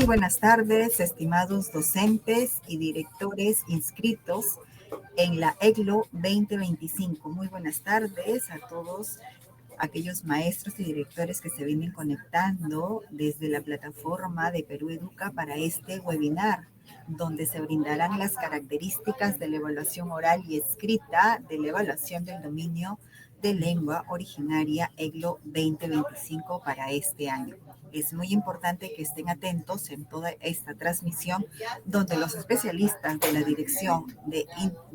Muy buenas tardes, estimados docentes y directores inscritos en la EGLO 2025. Muy buenas tardes a todos aquellos maestros y directores que se vienen conectando desde la plataforma de Perú Educa para este webinar, donde se brindarán las características de la evaluación oral y escrita de la evaluación del dominio de lengua originaria EGLO 2025 para este año. Es muy importante que estén atentos en toda esta transmisión, donde los especialistas de la Dirección de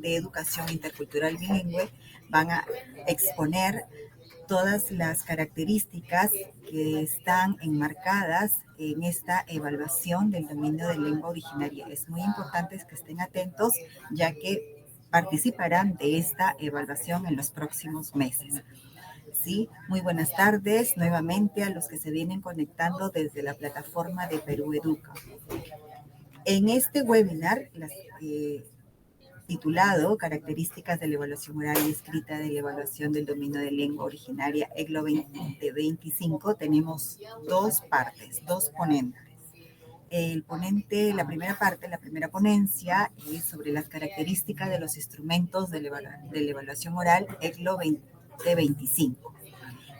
Educación Intercultural Bilingüe van a exponer todas las características que están enmarcadas en esta evaluación del dominio de lengua originaria. Es muy importante que estén atentos, ya que participarán de esta evaluación en los próximos meses. Sí, muy buenas tardes nuevamente a los que se vienen conectando desde la plataforma de Perú Educa. En este webinar, titulado Características de la evaluación oral y escrita de la evaluación del dominio de lengua originaria EGLO 2025, tenemos dos partes, dos ponentes. La primera ponencia es sobre las características de los instrumentos de la evaluación oral EGLO 2025.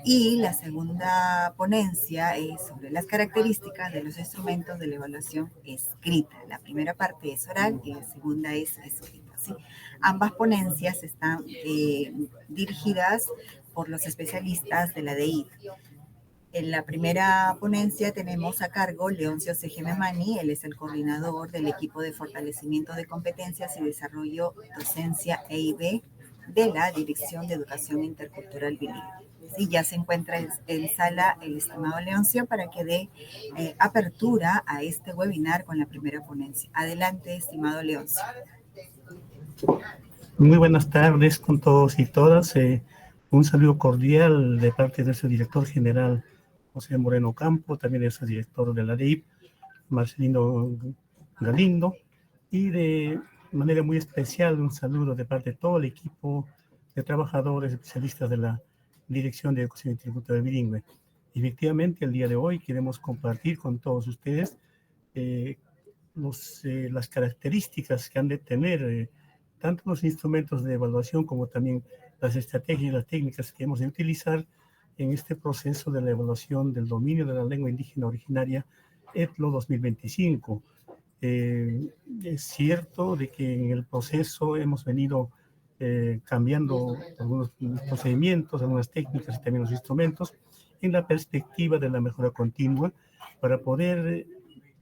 Y la segunda ponencia es sobre las características de los instrumentos de la evaluación escrita. La primera parte es oral y la segunda es escrita, ¿sí? Ambas ponencias están dirigidas por los especialistas de la DEID. En la primera ponencia tenemos a cargo Leoncio C.G. Memani. Él es el coordinador del equipo de fortalecimiento de competencias y desarrollo docencia EIB de la Dirección de Educación Intercultural Bilingüe. Sí, ya se encuentra en sala el estimado Leoncio para que dé apertura a este webinar con la primera ponencia. Adelante, estimado Leoncio. Muy buenas tardes con todos y todas. Un saludo cordial de parte de nuestro director general, José Moreno Campo, también de nuestro director de la DEIP, Marcelino Galindo, y de manera muy especial un saludo de parte de todo el equipo de trabajadores especialistas de la Dirección de Educación Intercultural Bilingüe. Efectivamente, el día de hoy queremos compartir con todos ustedes las características que han de tener tanto los instrumentos de evaluación como también las estrategias y las técnicas que hemos de utilizar en este proceso de la evaluación del dominio de la lengua indígena originaria EGLO 2025. Es cierto de que en el proceso hemos venido cambiando algunos procedimientos, algunas técnicas y también los instrumentos en la perspectiva de la mejora continua para poder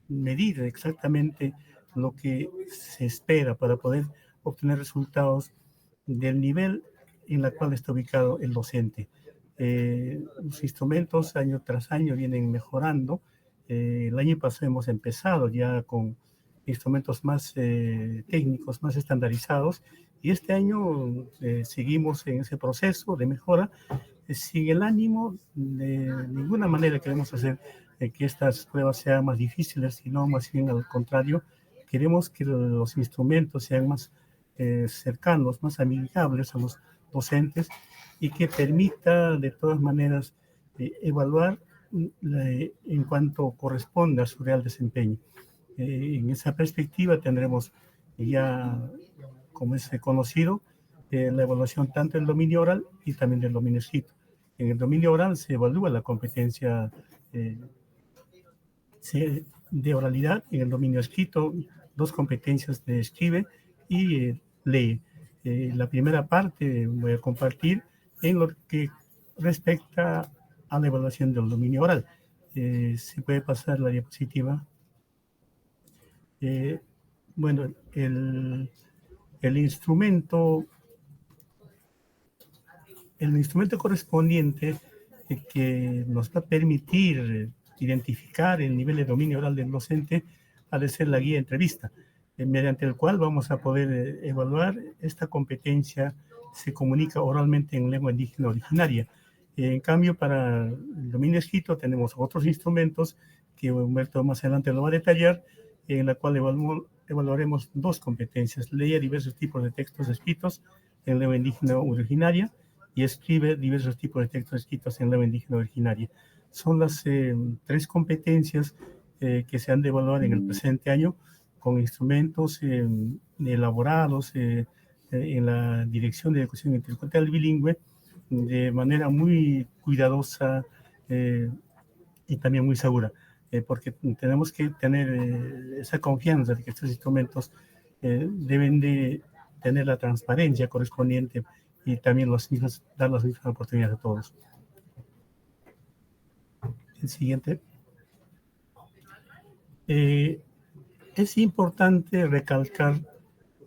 medir exactamente lo que se espera para poder obtener resultados del nivel en el cual está ubicado el docente. Los instrumentos año tras año vienen mejorando. El año pasado hemos empezado ya con instrumentos más técnicos, más estandarizados, y este año seguimos en ese proceso de mejora sin el ánimo de ninguna manera queremos hacer que estas pruebas sean más difíciles, sino más bien al contrario, queremos que los instrumentos sean más cercanos, más amigables a los docentes y que permita de todas maneras evaluar en cuanto corresponde a su real desempeño. En esa perspectiva tendremos ya, como es conocido, la evaluación tanto del dominio oral y también del dominio escrito. En el dominio oral se evalúa la competencia de oralidad, en el dominio escrito, dos competencias de escribe y lee. La primera parte voy a compartir en lo que respecta a la evaluación del dominio oral. ¿Se puede pasar la diapositiva? Bueno, el instrumento correspondiente que nos va a permitir identificar el nivel de dominio oral del docente ha de ser la guía de entrevista, mediante el cual vamos a poder evaluar esta competencia. Se comunica oralmente en lengua indígena originaria. En cambio, para el dominio escrito tenemos otros instrumentos que Humberto más adelante lo va a detallar, en la cual evaluaremos dos competencias: lee diversos tipos de textos escritos en lengua indígena originaria y escribe diversos tipos de textos escritos en lengua indígena originaria. Son las tres competencias que se han de evaluar en el presente año con instrumentos elaborados en la Dirección de Educación Intercultural Bilingüe de manera muy cuidadosa y también muy segura, porque tenemos que tener esa confianza de que estos instrumentos deben de tener la transparencia correspondiente y también dar las mismas oportunidades a todos. El siguiente. Es importante recalcar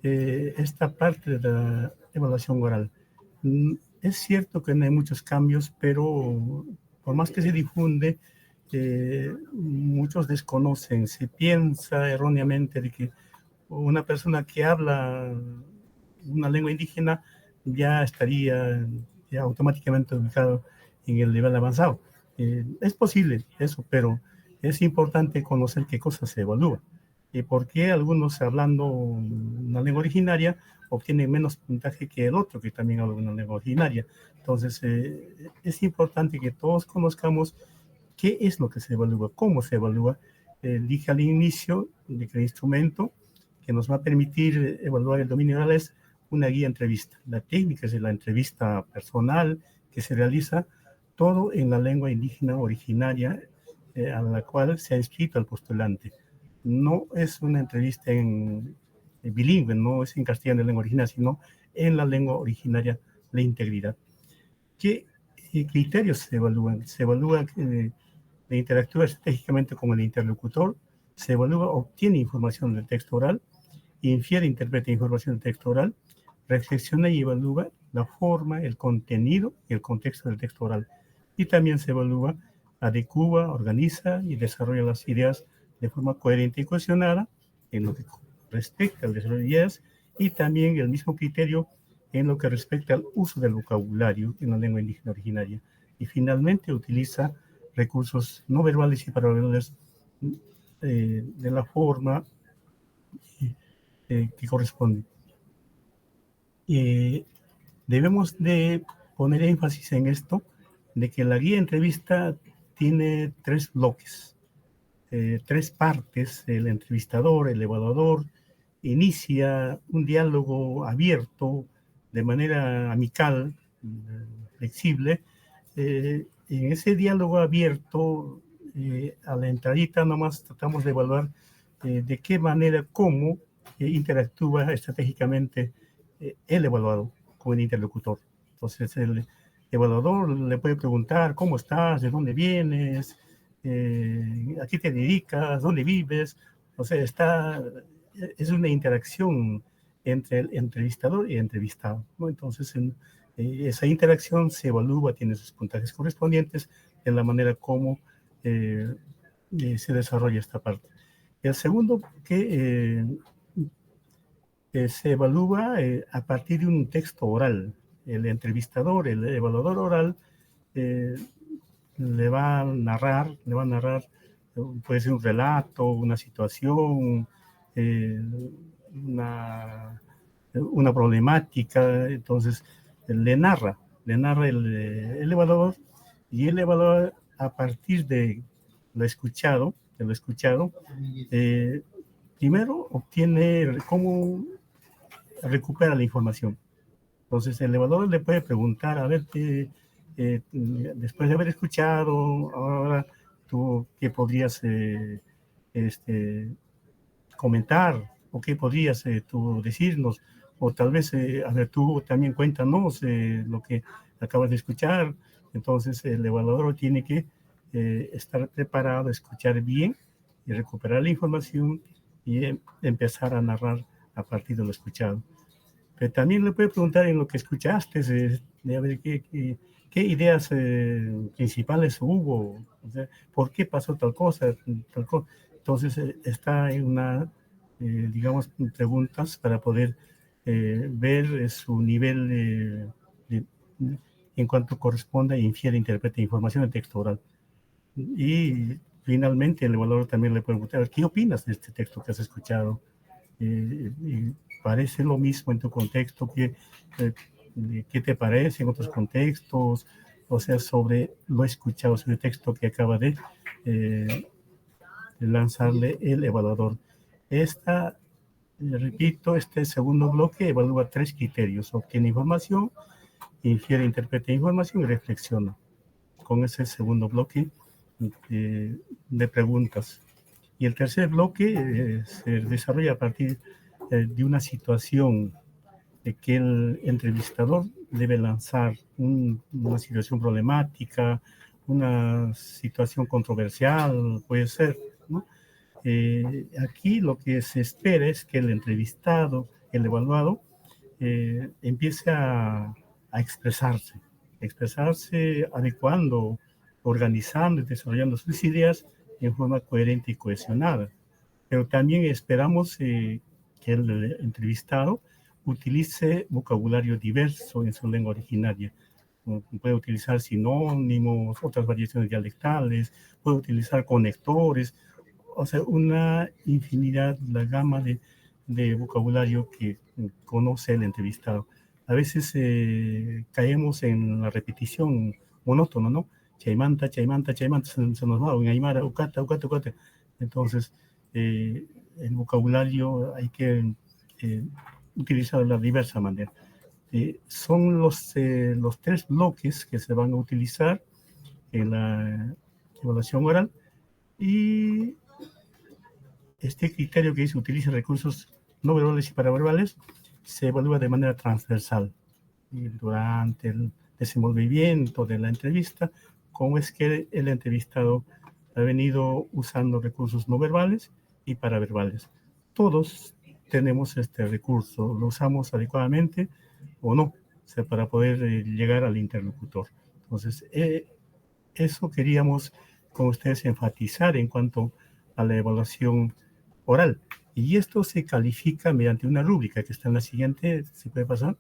esta parte de la evaluación oral. Es cierto que no hay muchos cambios, pero por más que se difunde, muchos desconocen. Se piensa erróneamente de que una persona que habla una lengua indígena ya estaría automáticamente ubicado en el nivel avanzado. Es posible eso, pero es importante conocer qué cosas se evalúan y por qué algunos hablando una lengua originaria obtienen menos puntaje que el otro que también habla una lengua originaria. Entonces, es importante que todos conozcamos qué es lo que se evalúa, cómo se evalúa. Dije al inicio de que el instrumento que nos va a permitir evaluar el dominio oral es una guía entrevista. La técnica es la entrevista personal que se realiza todo en la lengua indígena originaria a la cual se ha inscrito el postulante. No es una entrevista en bilingüe, no es en castellano en lengua originaria, sino en la lengua originaria, la integridad. ¿Qué criterios se evalúan? Se evalúa de interactúa estratégicamente con el interlocutor, se evalúa, obtiene información del texto oral, infiere, interpreta información del texto oral, reflexiona y evalúa la forma, el contenido y el contexto del texto oral. Y también se evalúa, adecua, organiza y desarrolla las ideas de forma coherente y cohesionada en lo que respecta al desarrollo de ideas y también el mismo criterio en lo que respecta al uso del vocabulario en la lengua indígena originaria. Y finalmente utiliza recursos no verbales y paraverbales de la forma que corresponde. Debemos de poner énfasis en esto, de que la guía de entrevista tiene 3 bloques, 3 partes. El entrevistador, el evaluador, inicia un diálogo abierto de manera amical, flexible. En ese diálogo abierto, a la entradita nomás tratamos de evaluar de qué manera, cómo interactúa estratégicamente el evaluado con el interlocutor. Entonces, el evaluador le puede preguntar cómo estás, de dónde vienes, a qué te dedicas, dónde vives. O sea, es una interacción entre el entrevistador y el entrevistado, ¿no? Entonces, esa interacción se evalúa, tiene sus puntajes correspondientes en la manera como se desarrolla esta parte. El segundo que se evalúa a partir de un texto oral. El entrevistador, el evaluador oral, le va a narrar, puede ser un relato, una situación, una problemática. Entonces le narra el evaluador, y el evaluador, a partir de lo escuchado, primero obtiene cómo recupera la información. Entonces el evaluador le puede preguntar, a ver, después de haber escuchado, ahora tú qué podrías comentar, o qué podrías tú decirnos, o tal vez, a ver, tú también cuéntanos lo que acabas de escuchar. Entonces el evaluador tiene que estar preparado a escuchar bien y recuperar la información y empezar a narrar a partir de lo escuchado. Pero también le puede preguntar en lo que escuchaste, a ver qué ideas principales hubo, o sea, por qué pasó tal cosa, tal cosa. Entonces está en una, digamos, preguntas para poder ver su nivel en cuanto corresponda e infiere, interpreta información en texto oral. Y finalmente el evaluador también le puede preguntar, ¿qué opinas de este texto que has escuchado? ¿Parece lo mismo en tu contexto? ¿Qué te parece en otros contextos? O sea, sobre lo escuchado, sobre el texto que acaba de lanzarle el evaluador. Repito, este segundo bloque evalúa 3 criterios: obtiene información, infiere, interpreta información y reflexiona. Con ese segundo bloque de preguntas. Y el tercer bloque se desarrolla a partir de una situación que el entrevistador debe lanzar, una situación problemática, una situación controversial, puede ser, ¿no? Aquí lo que se espera es que el entrevistado, el evaluado, empiece a expresarse adecuando, organizando y desarrollando sus ideas en forma coherente y cohesionada. Pero también esperamos que el entrevistado utilice vocabulario diverso en su lengua originaria. Puede utilizar sinónimos, otras variaciones dialectales, puede utilizar conectores, o sea, una infinidad, la gama de vocabulario que conoce el entrevistado. A veces caemos en la repetición monótona, ¿no? Chaimanta, chaimanta, chaimanta, se nos va, en aymara, ucata, ucata, ucata. Entonces, el vocabulario hay que utilizarlo de la diversa manera. Son los 3 bloques que se van a utilizar en la evaluación oral, y este criterio que dice utiliza recursos no verbales y paraverbales se evalúa de manera transversal durante el desenvolvimiento de la entrevista, cómo es que el entrevistado ha venido usando recursos no verbales y paraverbales. Todos tenemos este recurso, lo usamos adecuadamente o no, o sea, para poder llegar al interlocutor. Entonces, eso queríamos con ustedes enfatizar en cuanto a la evaluación oral. Y esto se califica mediante una rúbrica que está en la siguiente, ¿se puede pasar?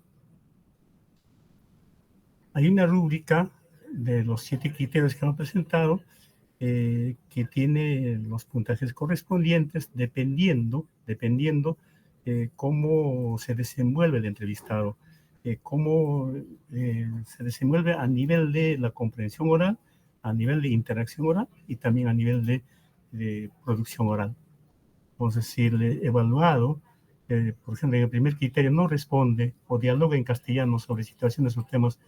Hay una rúbrica de los 7 criterios que hemos presentado que tiene los puntajes correspondientes dependiendo cómo se desenvuelve el entrevistado, cómo se desenvuelve a nivel de la comprensión oral, a nivel de interacción oral y también a nivel de producción oral. Entonces, si el evaluado, por ejemplo, en el primer criterio no responde o dialoga en castellano sobre situaciones o temas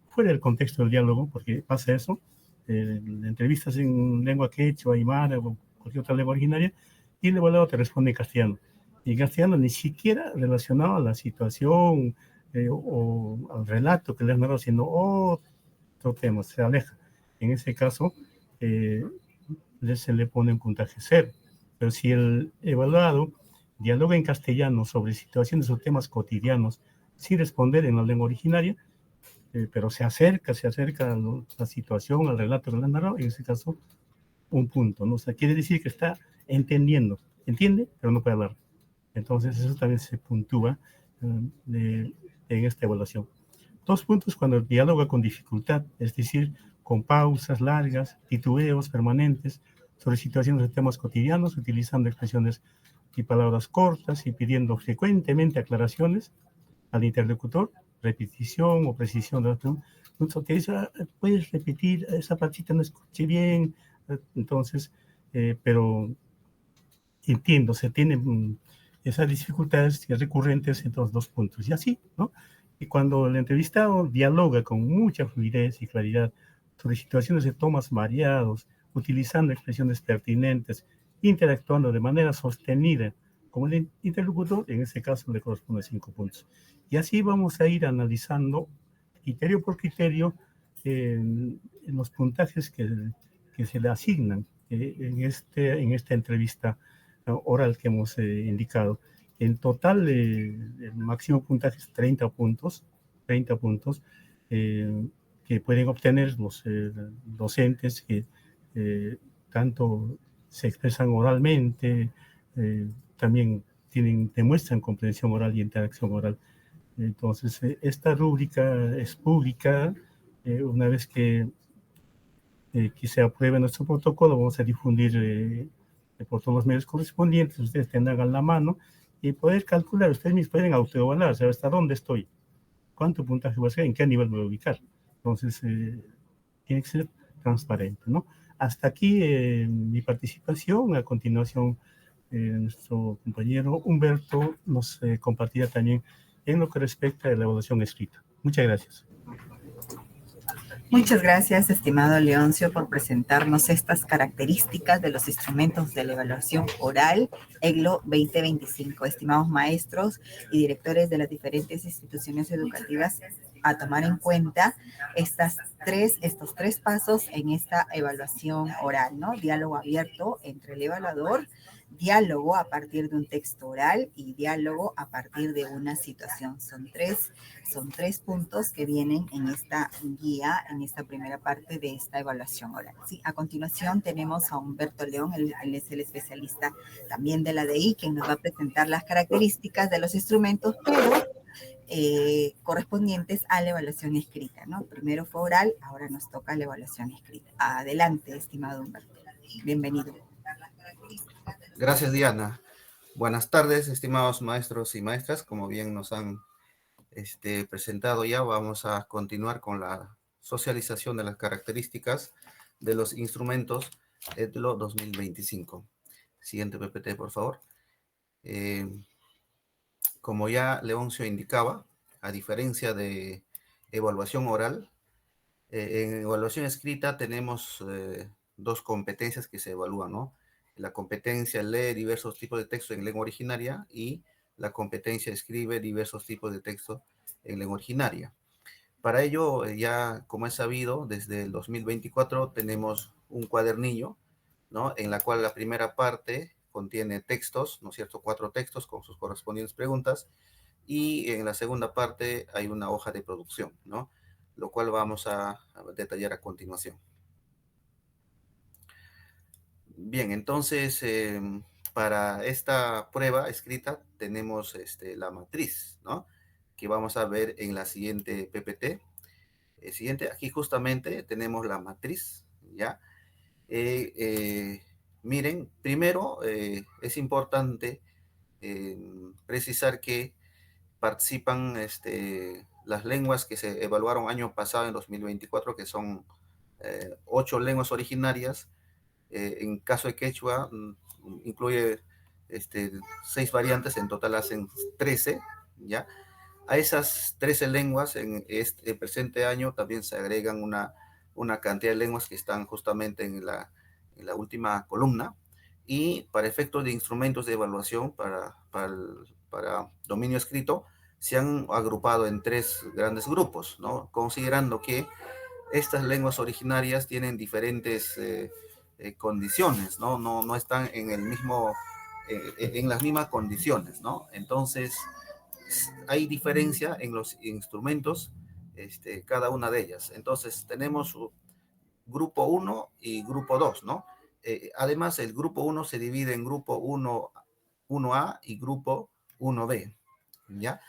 fuera del contexto del diálogo, porque pasa eso, entrevistas en lengua quechua, aymara o cualquier otra lengua originaria, y el evaluado te responde en castellano. Y en castellano ni siquiera relacionado a la situación o al relato que le han dado, sino otro tema, se aleja. En ese caso, se le pone un puntaje 0. Pero si el evaluado dialoga en castellano sobre situaciones o temas cotidianos sin responder en la lengua originaria, pero se acerca a la situación, al relato que le han narrado, en ese caso, un punto, ¿no? O sea, quiere decir que está entendiendo, entiende, pero no puede hablar. Entonces, eso también se puntúa en esta evaluación. 2 puntos cuando dialoga con dificultad, es decir, con pausas largas, titubeos permanentes sobre situaciones de temas cotidianos, utilizando expresiones y palabras cortas y pidiendo frecuentemente aclaraciones al interlocutor, repetición o precisión de la pregunta. ¿Puedes repetir esa partita? No escuché bien. Entonces, pero entiendo, se tienen esas dificultades recurrentes en los 2 puntos. Y así, ¿no? Y cuando el entrevistado dialoga con mucha fluidez y claridad sobre situaciones de temas variados, utilizando expresiones pertinentes, interactuando de manera sostenida como el interlocutor, en ese caso le corresponde 5 puntos. Y así vamos a ir analizando criterio por criterio en los puntajes que se le asignan en esta entrevista oral que hemos indicado. En total, el máximo puntaje es 30 puntos, que pueden obtener los docentes que tanto se expresan oralmente, también demuestran comprensión oral y interacción oral. Entonces, esta rúbrica es pública. Una vez que se apruebe nuestro protocolo, vamos a difundir por todos los medios correspondientes. Ustedes tendrán a la mano y poder calcular, ustedes mismos pueden autoevaluar, saber hasta dónde estoy, cuánto puntaje voy a hacer, en qué nivel me voy a ubicar. Entonces, tiene que ser transparente, ¿no? Hasta aquí mi participación. A continuación, nuestro compañero Humberto nos compartirá también en lo que respecta a la evaluación escrita. Muchas gracias. Muchas gracias, estimado Leoncio, por presentarnos estas características de los instrumentos de la evaluación oral EGLO 2025. Estimados maestros y directores de las diferentes instituciones educativas, a tomar en cuenta estos tres pasos en esta evaluación oral, ¿no? Diálogo abierto entre el evaluador, diálogo a partir de un texto oral y diálogo a partir de una situación. Son tres puntos que vienen en esta guía, en esta primera parte de esta evaluación oral. Sí, a continuación tenemos a Humberto León, él es el especialista también de la DI, quien nos va a presentar las características de los instrumentos, pero correspondientes a la evaluación escrita, ¿no? Primero fue oral, ahora nos toca la evaluación escrita. Adelante, estimado Humberto. Bienvenido. Gracias, Diana. Buenas tardes, estimados maestros y maestras. Como bien nos han presentado ya, vamos a continuar con la socialización de las características de los instrumentos ETLO 2025. Siguiente PPT, por favor. Como ya Leoncio indicaba, a diferencia de evaluación oral, en evaluación escrita tenemos dos competencias que se evalúan, ¿no? La competencia lee diversos tipos de texto en lengua originaria y la competencia escribe diversos tipos de texto en lengua originaria. Para ello, ya como es sabido, desde el 2024 tenemos un cuadernillo, ¿no? En la cual la primera parte contiene textos, ¿no es cierto? 4 textos con sus correspondientes preguntas, y en la segunda parte hay una hoja de producción, ¿no? Lo cual vamos a detallar a continuación. Bien, entonces, para esta prueba escrita tenemos la matriz, ¿no? Que vamos a ver en la siguiente PPT. Siguiente, aquí justamente tenemos la matriz, ¿ya? Miren, primero es importante precisar que participan las lenguas que se evaluaron año pasado en 2024, que son 8 lenguas originarias. En caso de quechua, incluye 6 variantes, en total hacen 13, ¿ya? A esas 13 lenguas en este presente año también se agregan una cantidad de lenguas que están justamente en la última columna, y para efectos de instrumentos de evaluación para dominio escrito se han agrupado en 3 grandes grupos, ¿no? Considerando que estas lenguas originarias tienen diferentes condiciones, ¿no? No están en el mismo, en las mismas condiciones, ¿no? Entonces, hay diferencia en los instrumentos, cada una de ellas. Entonces, tenemos grupo 1 y grupo 2, ¿no? Además, el grupo 1 se divide en grupo 1A y grupo 1B, ¿ya?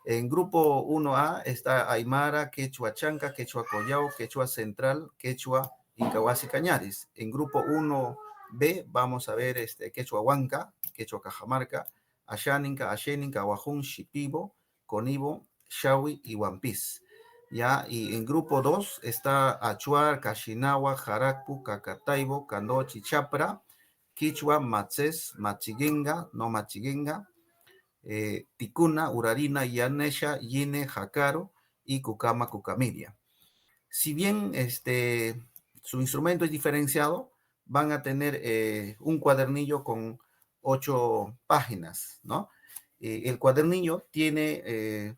En grupo 1A está Aymara, Quechua Chanca, Quechua Collao, Quechua Central, Quechua Incahuasi Cañaris. En grupo 1B vamos a ver Quechua Huanca, Quechua Cajamarca, Ashaninka, Asheninka, Wajún, Shipibo, Conibo, Shawi y Wampis. ¿Ya? Y en grupo 2 está Achuar, Kashinawa, Jarakpu, Cacataibo, Canochi, Chapra, Quichua, Matzés, Machiguenga, no Machiguenga, Ticuna, Urarina, Yanesha, Yine, Jacaro y Cucama, Cucamiria. Si bien su instrumento es diferenciado, van a tener un cuadernillo con 8 páginas, ¿no? El cuadernillo tiene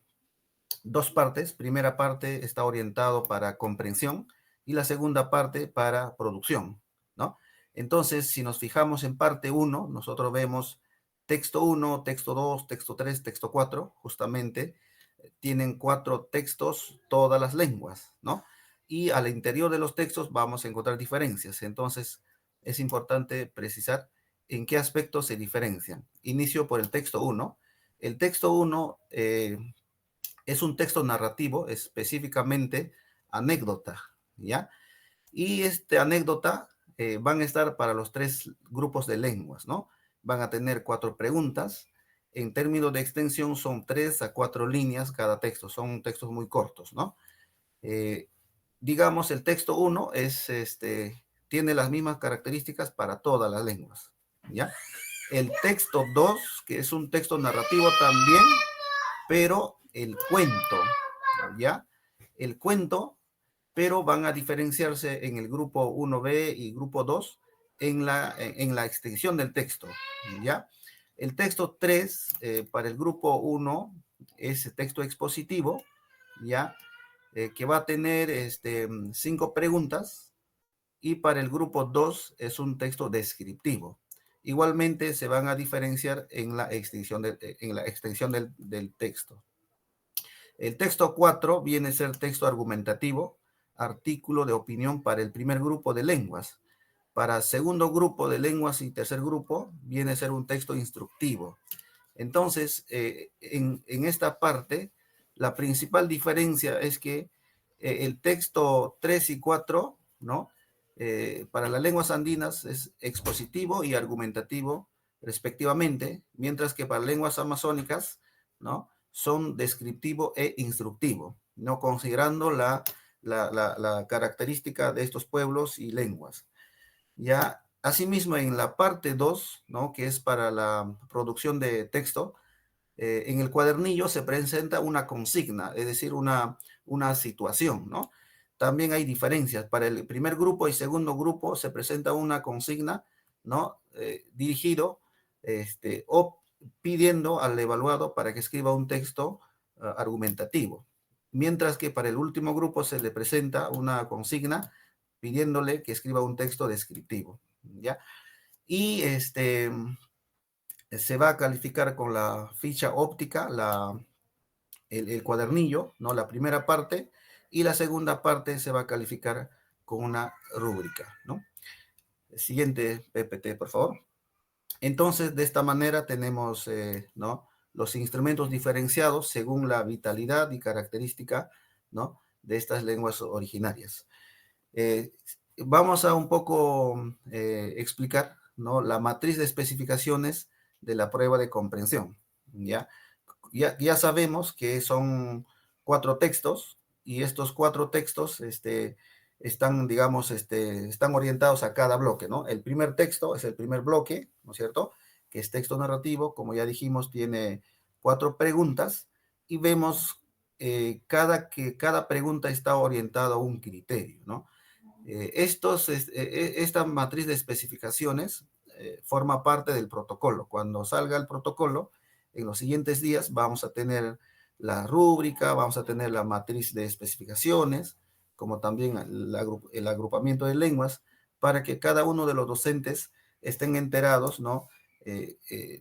2 partes. Primera parte está orientado para comprensión y la segunda parte para producción, ¿no? Entonces, si nos fijamos en parte 1, nosotros vemos texto 1, texto 2, texto 3, texto 4, justamente tienen 4 textos todas las lenguas, ¿no? Y al interior de los textos vamos a encontrar diferencias. Entonces, es importante precisar en qué aspectos se diferencian. Inicio por el texto 1. El texto 1 es un texto narrativo, específicamente anécdota, ¿ya? Y anécdota van a estar para los 3 grupos de lenguas, ¿no? Van a tener 4 preguntas. En términos de extensión son 3 a 4 líneas cada texto, son textos muy cortos, ¿no? Digamos, el texto 1 es tiene las mismas características para todas las lenguas, ¿ya? El texto 2, que es un texto narrativo también, pero el cuento, ¿ya? El cuento, pero van a diferenciarse en el grupo 1B y grupo 2 en la extensión del texto, ¿ya? El texto 3, para el grupo 1, es texto expositivo, ¿ya? Que va a tener 5 preguntas, y para el grupo 2 es un texto descriptivo. Igualmente se van a diferenciar en la extensión del texto. El texto 4 viene a ser texto argumentativo, artículo de opinión para el primer grupo de lenguas. Para segundo grupo de lenguas y tercer grupo viene a ser un texto instructivo. Entonces, en esta parte, la principal diferencia es que el texto 3 y 4, ¿no? Para las lenguas andinas es expositivo y argumentativo respectivamente, mientras que para lenguas amazónicas, ¿no? Son descriptivo e instructivo, ¿no? Considerando la característica de estos pueblos y lenguas. Ya, asimismo, en la parte 2, ¿no? Que es para la producción de texto, en el cuadernillo se presenta una consigna, es decir, una situación, ¿no? También hay diferencias. Para el primer grupo y segundo grupo se presenta una consigna, ¿no? Dirigido o pidiendo al evaluado para que escriba un texto argumentativo. Mientras que para el último grupo se le presenta una consigna pidiéndole que escriba un texto descriptivo, ¿ya? Y se va a calificar con la ficha óptica, el cuadernillo, ¿no? La primera parte, y la segunda parte se va a calificar con una rúbrica, ¿no? Siguiente PPT, por favor. Entonces, de esta manera tenemos, ¿no? Los instrumentos diferenciados según la vitalidad y característica, ¿no? De estas lenguas originarias. Vamos a un poco explicar, ¿no? La matriz de especificaciones de la prueba de comprensión, ¿ya? Ya sabemos que son 4 textos, y estos 4 textos están, digamos, están orientados a cada bloque, ¿no? El primer texto es el primer bloque, ¿no es cierto? Que es texto narrativo, como ya dijimos, tiene 4 preguntas, y vemos que cada pregunta está orientada a un criterio, ¿no? Esta matriz de especificaciones forma parte del protocolo. Cuando salga el protocolo, en los siguientes días vamos a tener la rúbrica, vamos a tener la matriz de especificaciones, como también el agrupamiento de lenguas, para que cada uno de los docentes estén enterados, ¿no? El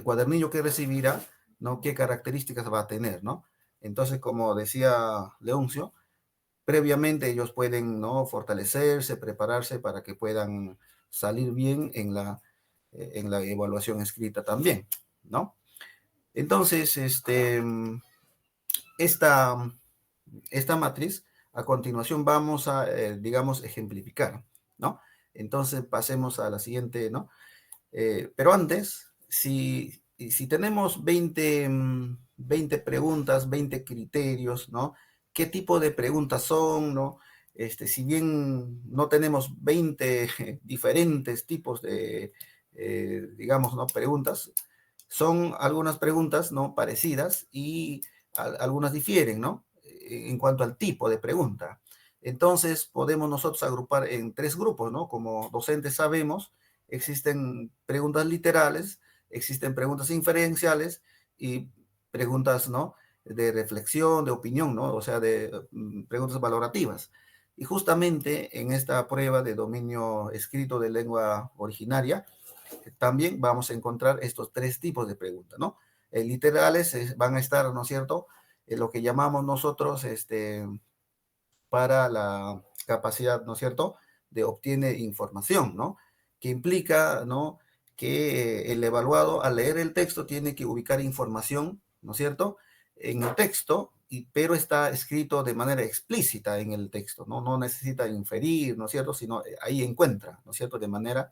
cuadernillo que recibirá, ¿no? Qué características va a tener, ¿no? Entonces, como decía Leoncio, previamente ellos pueden, ¿no? Fortalecerse, prepararse para que puedan salir bien en la evaluación escrita también, ¿no? Entonces, esta matriz, a continuación vamos a, digamos, ejemplificar, ¿no? Entonces, pasemos a la siguiente, ¿no? Pero antes, si tenemos 20 preguntas, 20 criterios, ¿no? ¿Qué tipo de preguntas son, no? Si bien no tenemos 20 diferentes tipos de, digamos, ¿no? Preguntas, son algunas preguntas, ¿no? Parecidas, y algunas difieren, ¿no? En cuanto al tipo de pregunta. Entonces, podemos nosotros agrupar en 3 grupos, ¿no? Como docentes sabemos, existen preguntas literales, existen preguntas inferenciales y preguntas, ¿no? De reflexión, de opinión, ¿no? O sea, de preguntas valorativas. Y justamente en esta prueba de dominio escrito de lengua originaria, también vamos a encontrar estos 3 tipos de preguntas, ¿no? Literales van a estar, ¿no es cierto?, lo que llamamos nosotros, para la capacidad, ¿no es cierto?, de obtener información, ¿no? Que implica, ¿no?, que el evaluado al leer el texto tiene que ubicar información, ¿no es cierto?, en el texto, pero está escrito de manera explícita en el texto, ¿no? No necesita inferir, ¿no es cierto?, sino ahí encuentra, ¿no es cierto?, de manera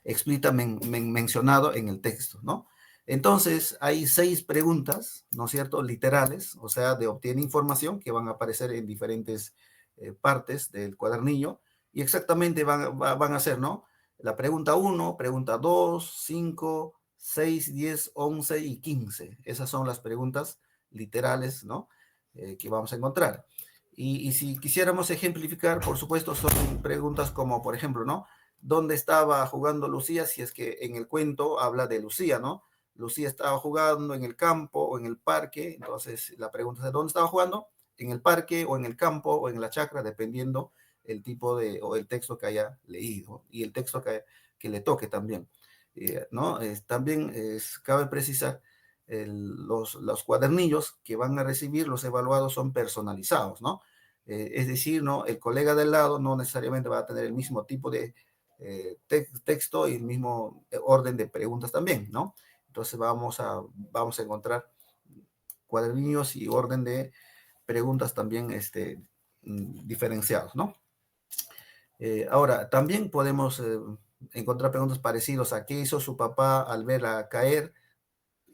explícita mencionado en el texto, ¿no? Entonces, hay 6 preguntas, ¿no es cierto?, literales, o sea, de obtener información, que van a aparecer en diferentes partes del cuadernillo y exactamente van a ser, ¿no? La pregunta 1, pregunta 2, 5, 6, 10, 11 y 15. Esas son las preguntas literales, ¿no? Que vamos a encontrar. Y si quisiéramos ejemplificar, por supuesto, son preguntas como, por ejemplo, ¿no? ¿Dónde estaba jugando Lucía? Si es que en el cuento habla de Lucía, ¿no? Lucía estaba jugando en el campo o en el parque. Entonces, la pregunta es, ¿dónde estaba jugando? En el parque o en el campo o en la chacra, dependiendo el tipo de, o el texto que haya leído y el texto que le toque también, ¿no? También cabe precisar, los cuadernillos que van a recibir los evaluados son personalizados, ¿no? Es decir, ¿no? El colega del lado no necesariamente va a tener el mismo tipo de texto y el mismo orden de preguntas también, ¿no? Entonces vamos a encontrar cuadernillos y orden de preguntas también diferenciados, ¿no? Ahora, también podemos encontrar preguntas parecidas a qué hizo su papá al verla caer,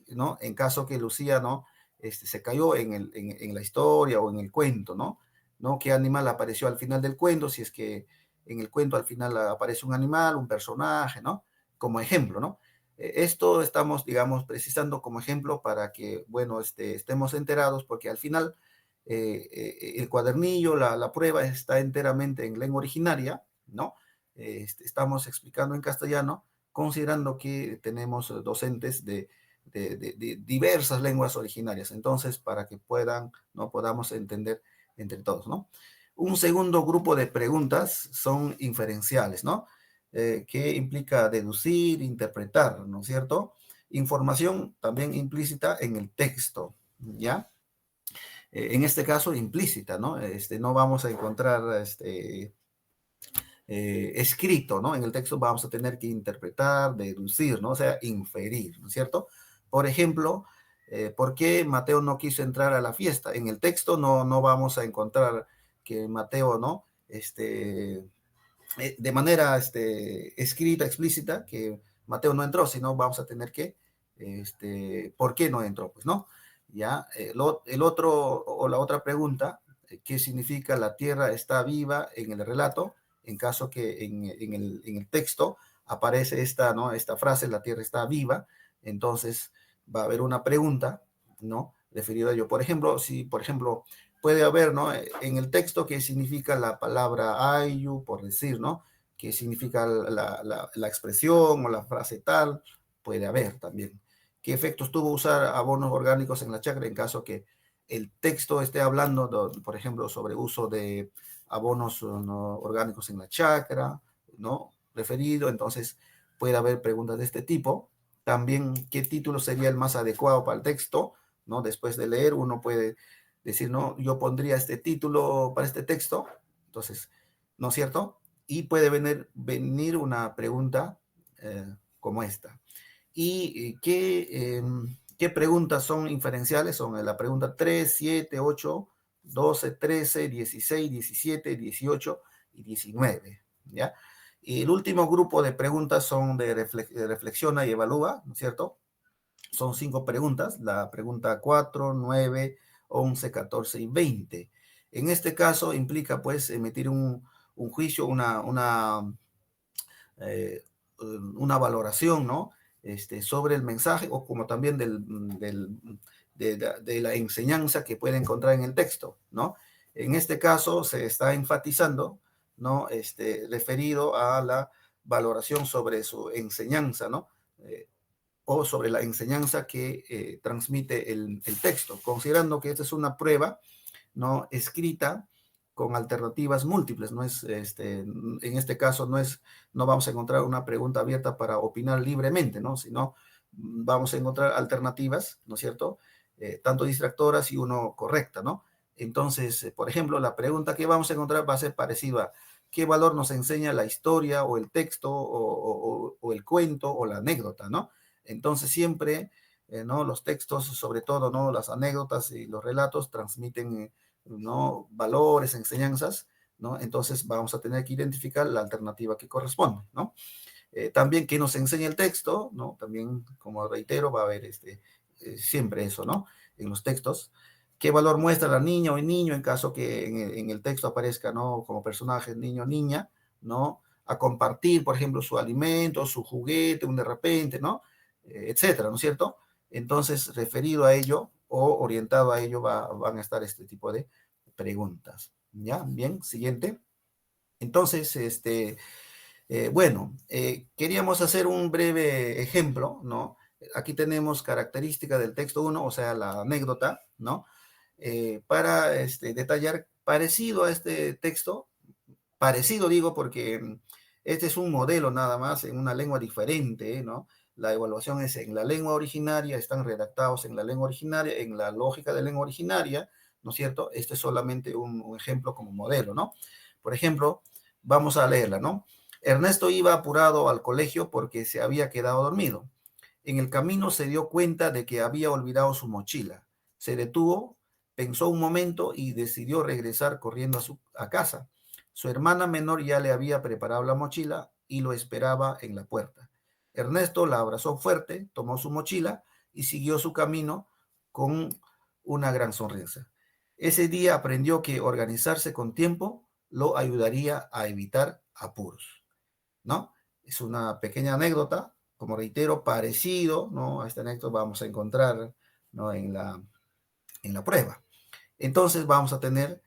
¿no? En caso que Lucía, ¿no? Se cayó en la historia o en el cuento, ¿no? ¿No? ¿Qué animal apareció al final del cuento? Si es que en el cuento al final aparece un animal, un personaje, ¿no? Como ejemplo, ¿no? Esto estamos, digamos, precisando como ejemplo para que, bueno, estemos enterados, porque al final el cuadernillo, la prueba está enteramente en lengua originaria, ¿no? Estamos explicando en castellano, considerando que tenemos docentes de diversas lenguas originarias. Entonces, para que ¿no? Podamos entender entre todos, ¿no? Un segundo grupo de preguntas son inferenciales, ¿no? Que implica deducir, interpretar, ¿no es cierto? Información también implícita en el texto, ¿ya? En este caso, implícita, ¿no? No vamos a encontrar escrito, ¿no? En el texto vamos a tener que interpretar, deducir, ¿no? O sea, inferir, ¿no es cierto? Por ejemplo, ¿por qué Mateo no quiso entrar a la fiesta? En el texto no vamos a encontrar que Mateo, ¿no? De manera escrita, explícita, que Mateo no entró, sino vamos a tener que, ¿por qué no entró? Pues no, ya, el otro o la otra pregunta, ¿qué significa la tierra está viva en el relato? En caso que en el texto aparece ¿no? Esta frase, la tierra está viva, entonces va a haber una pregunta, ¿no? Referida a ello. Por ejemplo, si, por ejemplo, puede haber, ¿no? En el texto qué significa la palabra ayu, por decir, ¿no? Qué significa la expresión o la frase tal, puede haber también. ¿Qué efectos tuvo usar abonos orgánicos en la chacra en caso que el texto esté hablando, por ejemplo, sobre uso de abonos ¿no? orgánicos en la chacra, ¿no? Referido, entonces puede haber preguntas de este tipo. También, ¿qué título sería el más adecuado para el texto? ¿No? Después de leer, uno puede decir, no, yo pondría este título para este texto, entonces, ¿no es cierto? Y puede venir una pregunta como esta. ¿Y qué preguntas son inferenciales? Son la pregunta 3, 7, 8, 12, 13, 16, 17, 18 y 19, ¿ya? Y el último grupo de preguntas son de reflexiona y evalúa, ¿no es cierto? Son 5 preguntas, la pregunta 4, 9, 11, 14 y 20. En este caso implica pues emitir un juicio, una valoración, ¿no? Sobre el mensaje o como también de la enseñanza que puede encontrar en el texto, ¿no? En este caso se está enfatizando, ¿no? Referido a la valoración sobre su enseñanza, ¿no? O sobre la enseñanza que transmite el texto, considerando que esta es una prueba, ¿no? Escrita con alternativas múltiples, no es, en este caso no vamos a encontrar una pregunta abierta para opinar libremente, ¿no? Sino vamos a encontrar alternativas, ¿no es cierto? Tanto distractoras y uno correcta, ¿no? Entonces, por ejemplo, la pregunta que vamos a encontrar va a ser parecida a ¿qué valor nos enseña la historia o el texto o el cuento o la anécdota, ¿no? Entonces siempre, ¿no? Los textos, sobre todo, ¿no? Las anécdotas y los relatos transmiten, ¿no? Valores, enseñanzas, ¿no? Entonces vamos a tener que identificar la alternativa que corresponde, ¿no? También que nos enseña el texto, ¿no? También, como reitero, va a haber siempre eso, ¿no? En los textos. ¿Qué valor muestra la niña o el niño en caso que en el texto aparezca, ¿no? Como personaje niño o niña, ¿no? A compartir, por ejemplo, su alimento, su juguete, un de repente, ¿no? Etcétera, ¿no es cierto? Entonces, referido a ello o orientado a ello van a estar este tipo de preguntas. ¿Ya? Bien, siguiente. Entonces, bueno, queríamos hacer un breve ejemplo, ¿no? Aquí tenemos característica del texto 1, o sea, la anécdota, ¿no? Para detallar parecido a este texto, parecido digo porque este es un modelo nada más en una lengua diferente, ¿no? La evaluación es en la lengua originaria, están redactados en la lengua originaria, en la lógica de lengua originaria, ¿no es cierto? Este es solamente un ejemplo como modelo, ¿no? Por ejemplo, vamos a leerla, ¿no? Ernesto iba apurado al colegio porque se había quedado dormido. En el camino se dio cuenta de que había olvidado su mochila. Se detuvo, pensó un momento y decidió regresar corriendo a casa. Su hermana menor ya le había preparado la mochila y lo esperaba en la puerta. Ernesto la abrazó fuerte, tomó su mochila y siguió su camino con una gran sonrisa. Ese día aprendió que organizarse con tiempo lo ayudaría a evitar apuros, ¿no? Es una pequeña anécdota, como reitero, parecido, ¿no? A esta anécdota vamos a encontrar, ¿no? En la prueba. Entonces vamos a tener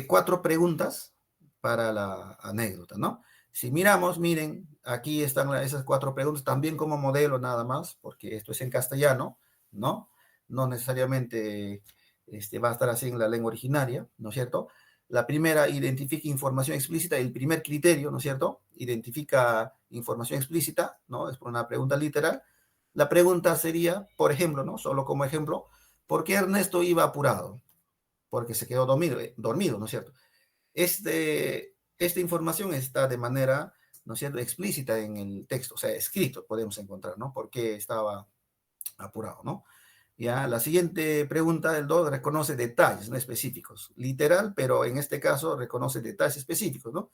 4 preguntas para la anécdota, ¿no? Si miramos, miren, aquí están esas 4 preguntas, también como modelo nada más, porque esto es en castellano, ¿no? No necesariamente va a estar así en la lengua originaria, ¿no es cierto? La primera, identifica información explícita, el primer criterio, ¿no es cierto? Identifica información explícita, ¿no? Es por una pregunta literal. La pregunta sería, por ejemplo, ¿no? Solo como ejemplo, ¿por qué Ernesto iba apurado? Porque se quedó dormido, ¿no es cierto? Esta información está de manera, ¿no es cierto?, explícita en el texto, o sea, escrito, podemos encontrar, ¿no? ¿Por qué estaba apurado, ¿no? Ya, la siguiente pregunta, el 2, reconoce detalles no específicos. Literal, pero en este caso reconoce detalles específicos, ¿no?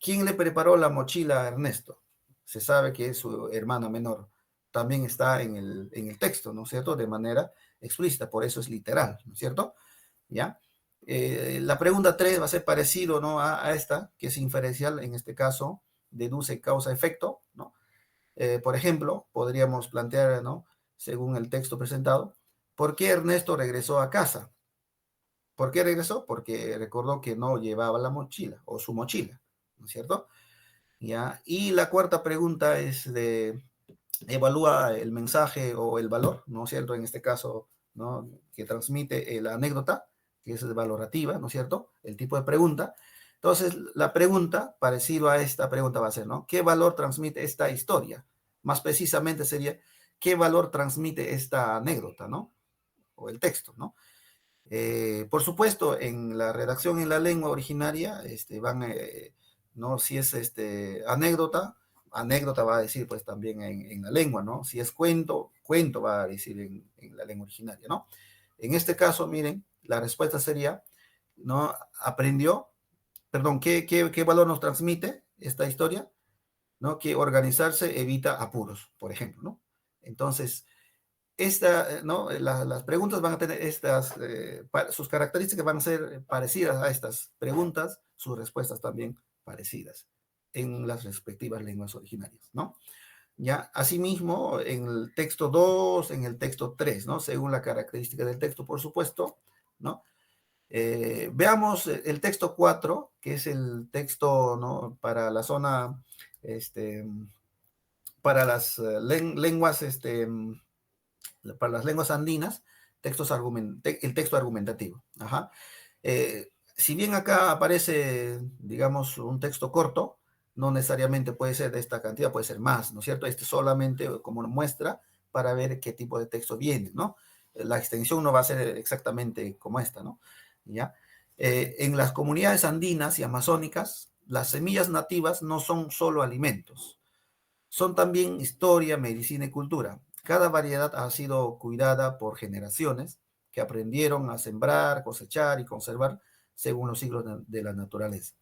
¿Quién le preparó la mochila a Ernesto? Se sabe que es su hermana menor. También está en el texto, ¿no es cierto? De manera explícita, por eso es literal, ¿no es cierto? ¿Ya? La pregunta 3 va a ser parecido, ¿no? A esta, que es inferencial, en este caso, deduce causa-efecto, ¿no? Por ejemplo, podríamos plantear, ¿no? Según el texto presentado, ¿por qué Ernesto regresó a casa? ¿Por qué regresó? Porque recordó que no llevaba la mochila o su mochila, ¿no es cierto? ¿Ya? Y la cuarta pregunta es de evalúa el mensaje o el valor, ¿no es cierto? En este caso, ¿no? Que transmite la anécdota, que es valorativa, ¿no es cierto? El tipo de pregunta. Entonces, la pregunta, parecido a esta pregunta va a ser, ¿no? ¿Qué valor transmite esta historia? Más precisamente sería, ¿qué valor transmite esta anécdota, ¿no? O el texto, ¿no? Por supuesto, en la redacción en la lengua originaria, ¿no? Si es anécdota, anécdota va a decir pues también en la lengua, ¿no? Si es cuento, cuento va a decir en la lengua originaria, ¿no? En este caso, miren, la respuesta sería, ¿no? Aprendió, perdón, ¿qué valor nos transmite esta historia? ¿No? Que organizarse evita apuros, por ejemplo, ¿no? Entonces, ¿no? Las preguntas van a tener sus características van a ser parecidas a estas preguntas, sus respuestas también parecidas en las respectivas lenguas originarias, ¿no? Ya, asimismo, en el texto 2, en el texto 3, ¿no? Según la característica del texto, por supuesto, ¿no? Veamos el texto 4, que es el texto, ¿no? Para la zona, para las lenguas, para las lenguas andinas, el texto argumentativo. Ajá. Si bien acá aparece, digamos, un texto corto, no necesariamente puede ser de esta cantidad, puede ser más, ¿no es cierto? Este solamente como muestra para ver qué tipo de texto viene, ¿no? La extensión no va a ser exactamente como esta, ¿no? ¿Ya? En las comunidades andinas y amazónicas, las semillas nativas no son solo alimentos, son también historia, medicina y cultura. Cada variedad ha sido cuidada por generaciones que aprendieron a sembrar, cosechar y conservar según los siglos de la naturaleza.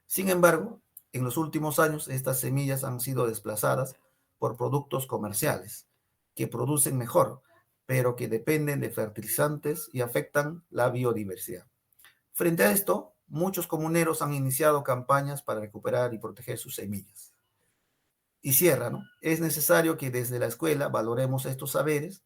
Sin embargo, en los últimos años estas semillas han sido desplazadas por productos comerciales que producen mejor, pero que dependen de fertilizantes y afectan la biodiversidad. Frente a esto, muchos comuneros han iniciado campañas para recuperar y proteger sus semillas. Y cierra, ¿no? Es necesario que desde la escuela valoremos estos saberes.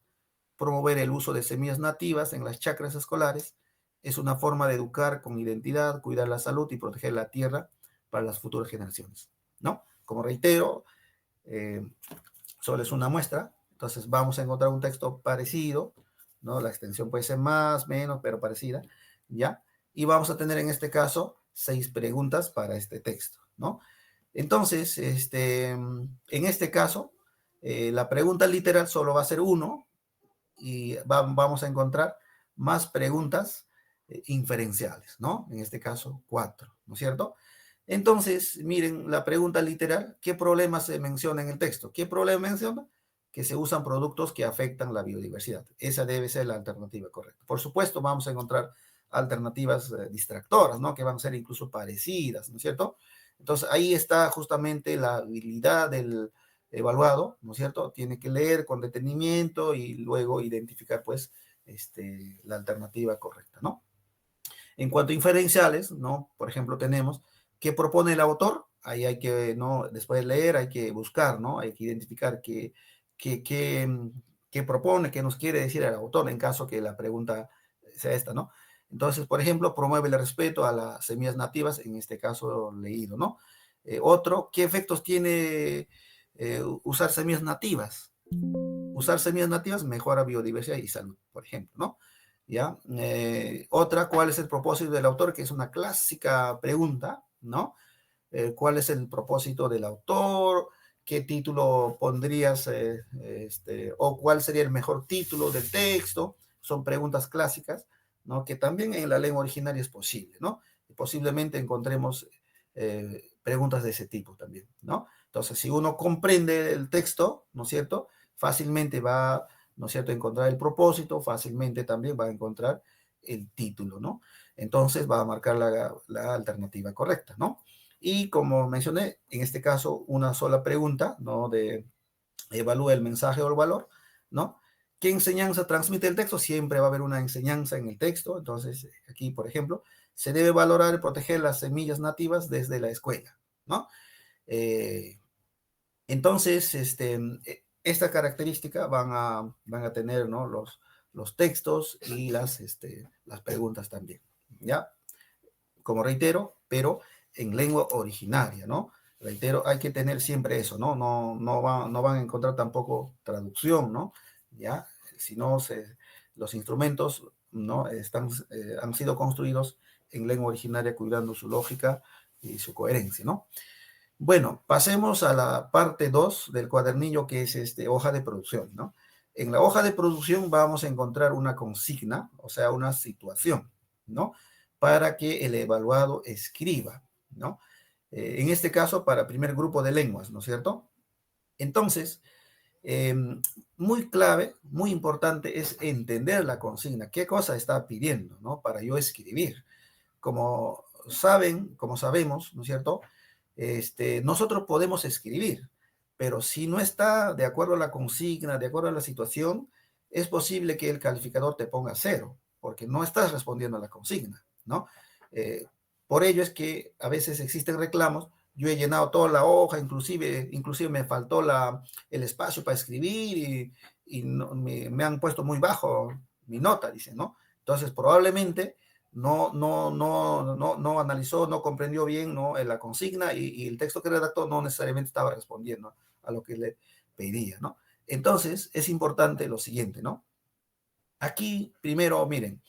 Promover el uso de semillas nativas en las chacras escolares es una forma de educar con identidad, cuidar la salud y proteger la tierra para las futuras generaciones, ¿no? Como reitero, solo es una muestra, entonces vamos a encontrar un texto parecido, ¿no? La extensión puede ser más, menos, pero parecida, ¿ya? Y vamos a tener en este caso 6 preguntas para este texto, ¿no? Entonces, en este caso, la pregunta literal solo va a ser 1 y vamos a encontrar más preguntas inferenciales, ¿no? En este caso, 4, ¿no es cierto? Entonces, miren, la pregunta literal, ¿qué problema se menciona en el texto? ¿Qué problema menciona? Que se usan productos que afectan la biodiversidad. Esa debe ser la alternativa correcta. Por supuesto, vamos a encontrar alternativas distractoras, ¿no? Que van a ser incluso parecidas, ¿no es cierto? Entonces, ahí está justamente la habilidad del evaluado, ¿no es cierto? Tiene que leer con detenimiento y luego identificar, pues, la alternativa correcta, ¿no? En cuanto a inferenciales, ¿no? Por ejemplo, tenemos qué propone el autor. Ahí hay que, ¿no? Después de leer, hay que buscar, ¿no? Hay que identificar qué propone, qué nos quiere decir el autor en caso que la pregunta sea esta, ¿no? Entonces, por ejemplo, promueve el respeto a las semillas nativas, en este caso leído, ¿no? Otro, ¿qué efectos tiene usar semillas nativas? Usar semillas nativas mejora biodiversidad y salud, por ejemplo, ¿no? ¿Ya? Otra, ¿cuál es el propósito del autor? Que es una clásica pregunta, ¿no? ¿Cuál es el propósito del autor? ¿Qué título pondrías? O ¿cuál sería el mejor título del texto? Son preguntas clásicas, ¿no? Que también en la lengua originaria es posible, ¿no? Y posiblemente encontremos preguntas de ese tipo también, ¿no? Entonces, si uno comprende el texto, ¿no es cierto? Fácilmente va, ¿no es cierto?, a encontrar el propósito, fácilmente también va a encontrar el título, ¿no? Entonces va a marcar la alternativa correcta, ¿no? Y como mencioné, en este caso, una sola pregunta, ¿no? De evalúa el mensaje o el valor, ¿no? ¿Qué enseñanza transmite el texto? Siempre va a haber una enseñanza en el texto. Entonces, aquí, por ejemplo, se debe valorar y proteger las semillas nativas desde la escuela, ¿no? Entonces, esta característica van a tener, ¿no? Los textos y las preguntas también, ¿ya? Como reitero, pero en lengua originaria, ¿no? Reitero, hay que tener siempre eso, ¿no? No van a encontrar tampoco traducción, ¿no? ¿Ya? Si no, los instrumentos, ¿no? Han sido construidos en lengua originaria cuidando su lógica y su coherencia, ¿no? Bueno, pasemos a la parte 2 del cuadernillo, que es hoja de producción, ¿no? En la hoja de producción vamos a encontrar una consigna, o sea, una situación, ¿no? Para que el evaluado escriba, ¿no? En este caso, para primer grupo de lenguas, ¿no es cierto? Entonces, eh, muy clave, muy importante es entender la consigna, qué cosa está pidiendo, ¿no? Para yo escribir. Como saben, como sabemos, ¿no es cierto? Nosotros podemos escribir, pero si no está de acuerdo a la consigna, de acuerdo a la situación, es posible que el calificador te ponga 0, porque no estás respondiendo a la consigna, ¿no? Eh, por ello es que a veces existen reclamos. Yo he llenado toda la hoja, inclusive me faltó el espacio para escribir y me han puesto muy bajo mi nota, dicen, ¿no? Entonces, probablemente no analizó, no comprendió bien, ¿no?, la consigna y el texto que redactó no necesariamente estaba respondiendo a lo que le pedía, ¿no? Entonces, es importante lo siguiente, ¿no? Aquí, primero, miren,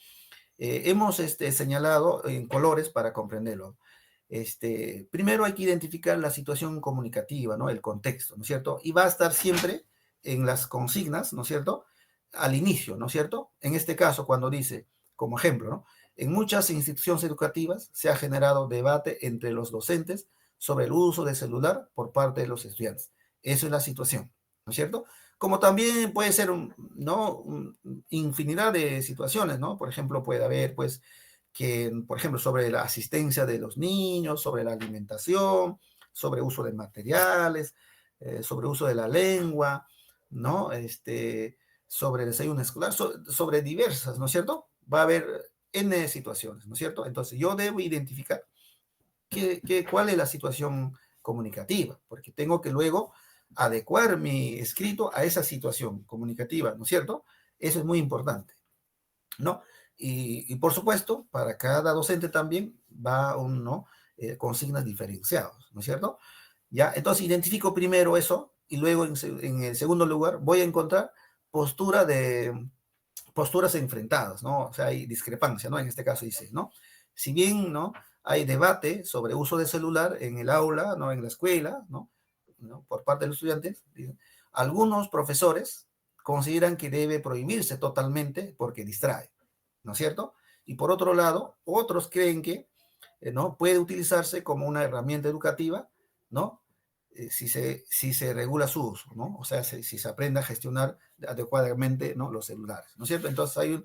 hemos señalado en colores para comprenderlo. Primero hay que identificar la situación comunicativa, ¿no? El contexto, ¿no es cierto? Y va a estar siempre en las consignas, ¿no es cierto? Al inicio, ¿no es cierto? En este caso, cuando dice, como ejemplo, ¿no? En muchas instituciones educativas se ha generado debate entre los docentes sobre el uso del celular por parte de los estudiantes. Eso es la situación, ¿no es cierto? Como también puede ser, ¿no?, infinidad de situaciones, ¿no? Por ejemplo, puede haber, pues, que, por ejemplo, sobre la asistencia de los niños, sobre la alimentación, sobre uso de materiales, sobre uso de la lengua, ¿no? sobre el desayuno escolar, sobre diversas, ¿no es cierto? Va a haber N situaciones, ¿no es cierto? Entonces yo debo identificar cuál es la situación comunicativa, porque tengo que luego adecuar mi escrito a esa situación comunicativa, ¿no es cierto? Eso es muy importante, ¿no? Y por supuesto, para cada docente también va ¿no? Consignas diferenciadas, ¿no es cierto? ¿Ya? Entonces identifico primero eso y luego en el segundo lugar voy a encontrar posturas enfrentadas, ¿no? O sea, hay discrepancia, ¿no? En este caso dice, ¿no? Si bien, ¿no? Hay debate sobre uso de celular en el aula, ¿no? En la escuela, ¿no? Por parte de los estudiantes, algunos profesores consideran que debe prohibirse totalmente porque distrae, ¿no es cierto? Y por otro lado, otros creen que ¿no? Puede utilizarse como una herramienta educativa, ¿no? Si se regula su uso, ¿no? O sea, si se aprende a gestionar adecuadamente, ¿no? Los celulares, ¿no es cierto? Entonces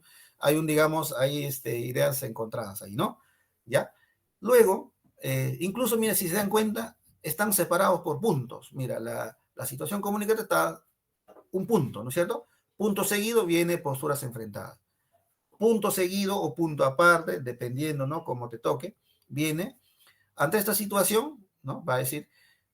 digamos, hay ideas encontradas ahí, ¿no? ¿Ya? Luego, incluso, mira, si se dan cuenta, están separados por puntos. Mira, la situación comunicativa está un punto, ¿no es cierto? Punto seguido viene posturas enfrentadas. Punto seguido o punto aparte, dependiendo, ¿no? Como te toque, viene, ante esta situación, ¿no? Va a decir,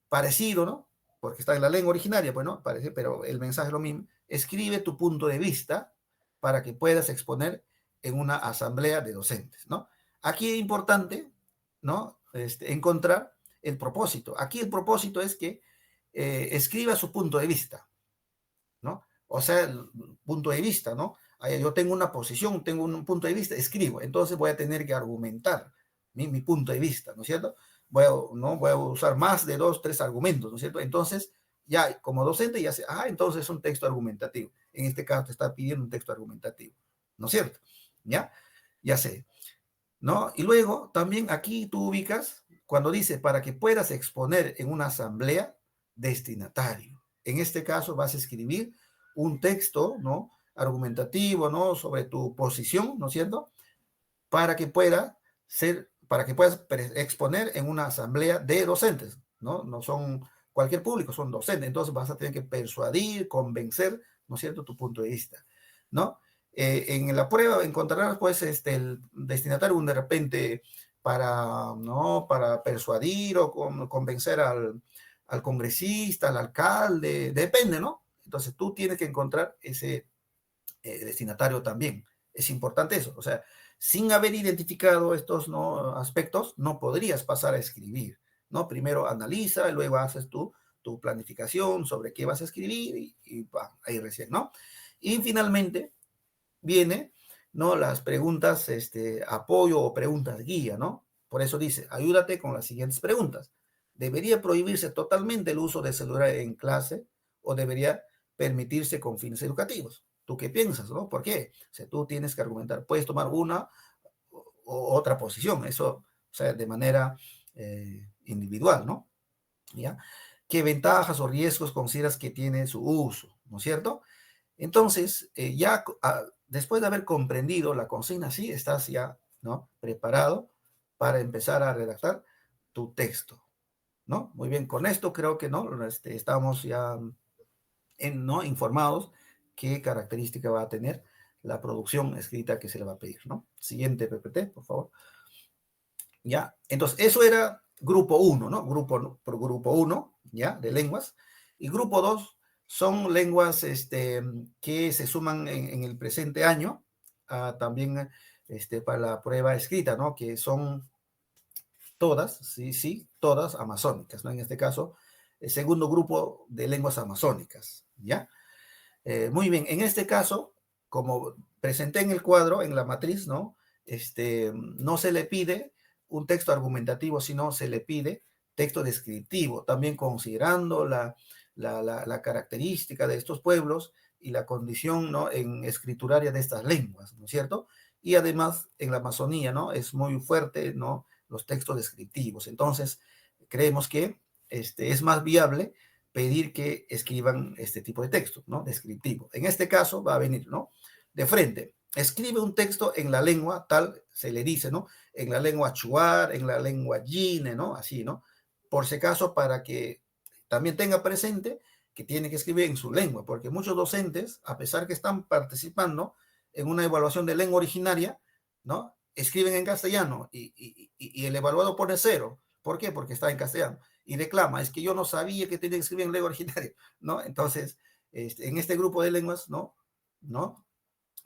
parecido, ¿no? Porque está en la lengua originaria, pues, ¿no? Parece, pero el mensaje es lo mismo. Escribe tu punto de vista para que puedas exponer en una asamblea de docentes, ¿no? Aquí es importante, ¿no? Encontrar el propósito. Aquí el propósito es que escriba su punto de vista, ¿no? O sea, el punto de vista, ¿no? Yo tengo una posición, tengo un punto de vista, escribo, entonces voy a tener que argumentar mi punto de vista, ¿no es cierto? ¿no? Voy a usar más de 2, 3 argumentos, ¿no es cierto? Entonces, ya como docente ya sé, entonces es un texto argumentativo. En este caso te está pidiendo un texto argumentativo, ¿no es cierto? ¿Ya? Ya sé, ¿no? Y luego también aquí tú ubicas, cuando dice, para que puedas exponer en una asamblea, destinatario. En este caso vas a escribir un texto, ¿no? Argumentativo, ¿no? Sobre tu posición, ¿no es cierto? Para que puedas exponer en una asamblea de docentes, ¿no? No son cualquier público, son docentes. Entonces vas a tener que persuadir, convencer, ¿no es cierto?, tu punto de vista, ¿no? En la prueba encontrarás, pues, el destinatario de repente ¿no? Para persuadir o convencer al congresista, al alcalde, depende, ¿no? Entonces tú tienes que encontrar ese destinatario también. Es importante eso. O sea, sin haber identificado estos ¿no? aspectos, no podrías pasar a escribir, ¿no? Primero analiza, luego haces tu planificación sobre qué vas a escribir y ahí recién, ¿no? Y finalmente viene, ¿no? Las preguntas, apoyo o preguntas guía, ¿no? Por eso dice, ayúdate con las siguientes preguntas. ¿Debería prohibirse totalmente el uso de celular en clase o debería permitirse con fines educativos? ¿Tú qué piensas, no? ¿Por qué? O sea, tú tienes que argumentar, puedes tomar una o otra posición, eso, o sea, de manera individual, ¿no? ¿Ya? ¿Qué ventajas o riesgos consideras que tiene su uso, ¿no es cierto? Entonces, después de haber comprendido la consigna, sí, estás ya, ¿no? Preparado para empezar a redactar tu texto, ¿no? Muy bien, con esto creo que, ¿no? Estamos ya ¿no? informados qué característica va a tener la producción escrita que se le va a pedir, ¿no? Siguiente PPT, por favor. ¿Ya? Entonces, eso era grupo 1, ¿no? Grupo 1, ¿ya? De lenguas. Y grupo 2 son lenguas que se suman en el presente año, también para la prueba escrita, ¿no? Que son todas, sí, todas amazónicas, ¿no? En este caso, el segundo grupo de lenguas amazónicas, ¿ya? Muy bien, en este caso, como presenté en el cuadro, en la matriz, ¿no? No se le pide un texto argumentativo, sino se le pide texto descriptivo, también considerando la característica de estos pueblos y la condición, ¿no? En escrituraria de estas lenguas, ¿no es cierto? Y además, en la Amazonía, ¿no? Es muy fuerte, ¿no? Los textos descriptivos. Entonces, creemos que es más viable pedir que escriban este tipo de texto, ¿no? Descriptivo. En este caso va a venir, ¿no? De frente, escribe un texto en la lengua, tal se le dice, ¿no? En la lengua chuar, en la lengua yine, ¿no? Así, ¿no? Por si acaso, para que también tenga presente que tiene que escribir en su lengua, porque muchos docentes, a pesar que están participando en una evaluación de lengua originaria, ¿no? Escriben en castellano y el evaluado pone 0. ¿Por qué? Porque está en castellano. Y reclama, es que yo no sabía que tenía que escribir en lengua originaria, ¿no? Entonces, en este grupo de lenguas, ¿no?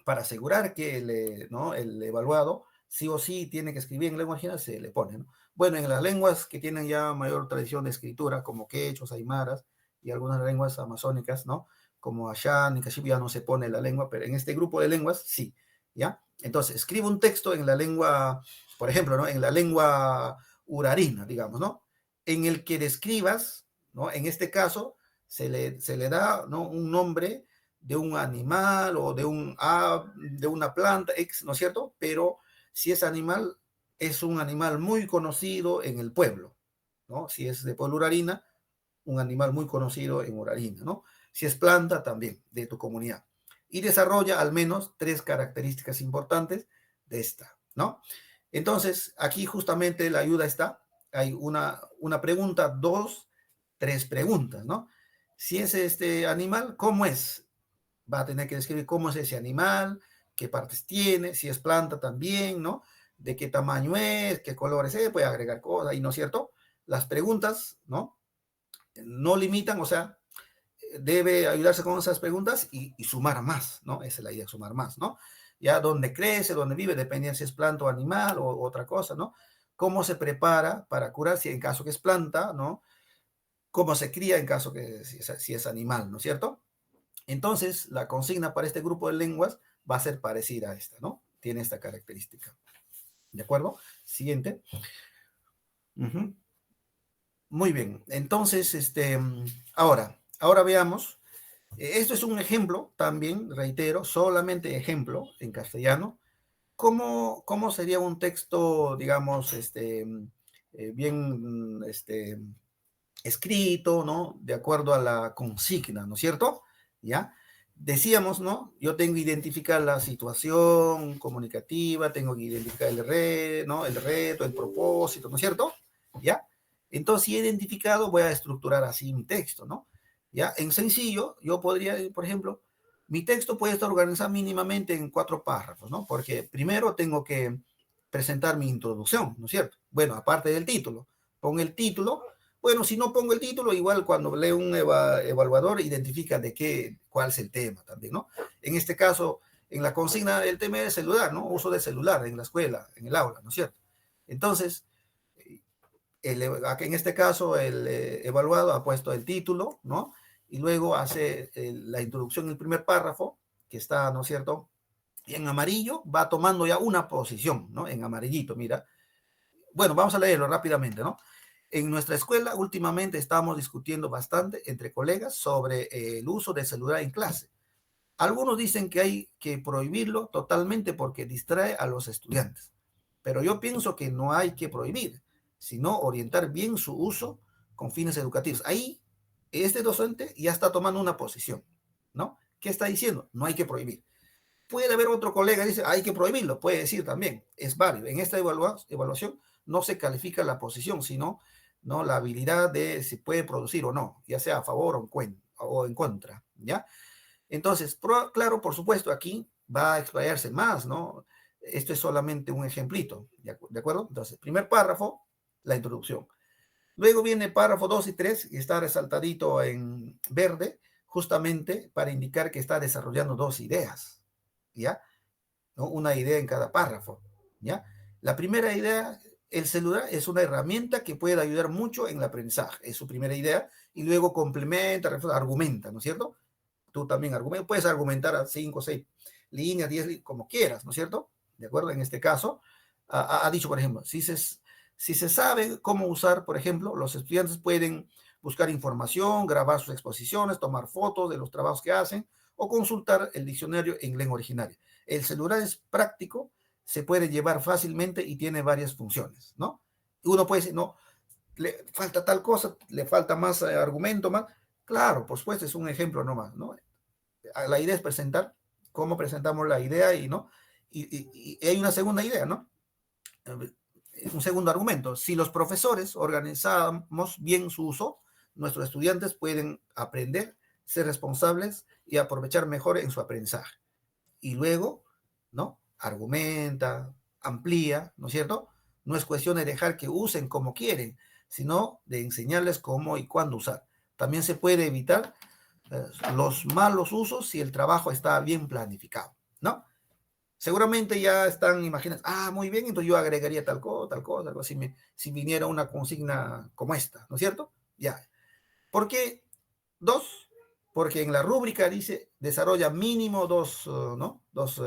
Para asegurar que el evaluado sí o sí tiene que escribir en lengua originaria, se le pone, ¿no? Bueno, en las lenguas que tienen ya mayor tradición de escritura, como quechos, aymaras y algunas lenguas amazónicas, ¿no? Como Ashan y Kashib ya no se pone la lengua, pero en este grupo de lenguas sí, ¿ya? Entonces, escribe un texto en la lengua, por ejemplo, ¿no? En la lengua urarina, digamos, ¿no? En el que describas, ¿no? En este caso, se le da, ¿no? Un nombre de un animal o de una planta, ¿no es cierto? Pero si ese animal es un animal muy conocido en el pueblo, ¿no? Si es de pueblo urarina, un animal muy conocido en Urarina, ¿no? Si es planta, también, de tu comunidad. Y desarrolla al menos 3 características importantes de esta, ¿no? Entonces, aquí justamente la ayuda está. Hay una pregunta, 2, 3 preguntas, ¿no? Si es este animal, ¿cómo es? Va a tener que describir cómo es ese animal, qué partes tiene, si es planta también, ¿no? De qué tamaño es, qué colores es, puede agregar cosas, ¿y no es cierto? Las preguntas, ¿no? No limitan, o sea, debe ayudarse con esas preguntas y sumar más, ¿no? Esa es la idea, sumar más, ¿no? Ya dónde crece, dónde vive, depende si es planta o animal o otra cosa, ¿no? Cómo se prepara para curar si en caso que es planta, ¿no? Cómo se cría en caso que si es animal, ¿no es cierto? Entonces, la consigna para este grupo de lenguas va a ser parecida a esta, ¿no? Tiene esta característica. ¿De acuerdo? Siguiente. Muy bien. Entonces, ahora veamos. Esto es un ejemplo también, reitero, solamente ejemplo en castellano. ¿Cómo sería un texto, digamos, bien escrito, ¿no? De acuerdo a la consigna, ¿no es cierto? ¿Ya? Decíamos, ¿no? Yo tengo que identificar la situación comunicativa, tengo que identificar ¿no? El reto, el propósito, ¿no es cierto? ¿Ya? Entonces, si he identificado, voy a estructurar así mi texto, ¿no? ¿Ya? En sencillo, yo podría, por ejemplo, mi texto puede estar organizado mínimamente en 4 párrafos, ¿no? Porque primero tengo que presentar mi introducción, ¿no es cierto? Bueno, aparte del título, pongo el título. Bueno, si no pongo el título, igual cuando lee un evaluador identifica cuál es el tema también, ¿no? En este caso, en la consigna, el tema es celular, ¿no? Uso de celular en la escuela, en el aula, ¿no es cierto? Entonces, en este caso, el evaluado ha puesto el título, ¿no? Y luego hace la introducción en el primer párrafo, que está, ¿no es cierto? Y en amarillo va tomando ya una posición, ¿no? En amarillito, mira. Bueno, vamos a leerlo rápidamente, ¿no? En nuestra escuela últimamente estamos discutiendo bastante entre colegas sobre el uso de celular en clase. Algunos dicen que hay que prohibirlo totalmente porque distrae a los estudiantes, pero yo pienso que no hay que prohibir, sino orientar bien su uso con fines educativos. Ahí, este docente ya está tomando una posición, ¿no? ¿Qué está diciendo? No hay que prohibir. Puede haber otro colega que dice, hay que prohibirlo, puede decir también, es válido. En esta evaluación no se califica la posición, sino, ¿no?, la habilidad de si puede producir o no, ya sea a favor o en contra, ¿ya? Entonces, claro, por supuesto, aquí va a explayarse más, ¿no? Esto es solamente un ejemplito, ¿de acuerdo? Entonces, primer párrafo, la introducción. Luego viene párrafo 2 y 3, y está resaltadito en verde, justamente para indicar que está desarrollando 2 ideas, ¿ya? ¿No? Una idea en cada párrafo, ¿ya? La primera idea, el celular es una herramienta que puede ayudar mucho en el aprendizaje, es su primera idea, y luego complementa, argumenta, ¿no es cierto? Tú también puedes argumentar a 5, 6 líneas, 10, como quieras, ¿no es cierto? ¿De acuerdo? En este caso, ha dicho, por ejemplo, si se sabe cómo usar, por ejemplo, los estudiantes pueden buscar información, grabar sus exposiciones, tomar fotos de los trabajos que hacen o consultar el diccionario en lengua originaria. El celular es práctico, se puede llevar fácilmente y tiene varias funciones, ¿no? Uno puede decir, no, le falta tal cosa, le falta más argumento, más. Claro, por supuesto, es un ejemplo nomás, ¿no? La idea es presentar cómo presentamos la idea ¿no? Y hay una segunda idea, ¿no? Un segundo argumento. Si los profesores organizamos bien su uso, nuestros estudiantes pueden aprender ser responsables y aprovechar mejor en su aprendizaje. Y luego, ¿no? Argumenta, amplía, ¿no es cierto? No es cuestión de dejar que usen como quieren, sino de enseñarles cómo y cuándo usar. También se puede evitar los malos usos si el trabajo está bien planificado, ¿no? Seguramente ya están imaginando, muy bien, entonces yo agregaría tal cosa, algo así, si viniera una consigna como esta, ¿no es cierto? Ya. ¿Por qué dos? Porque en la rúbrica dice, desarrolla mínimo dos, ¿no? Dos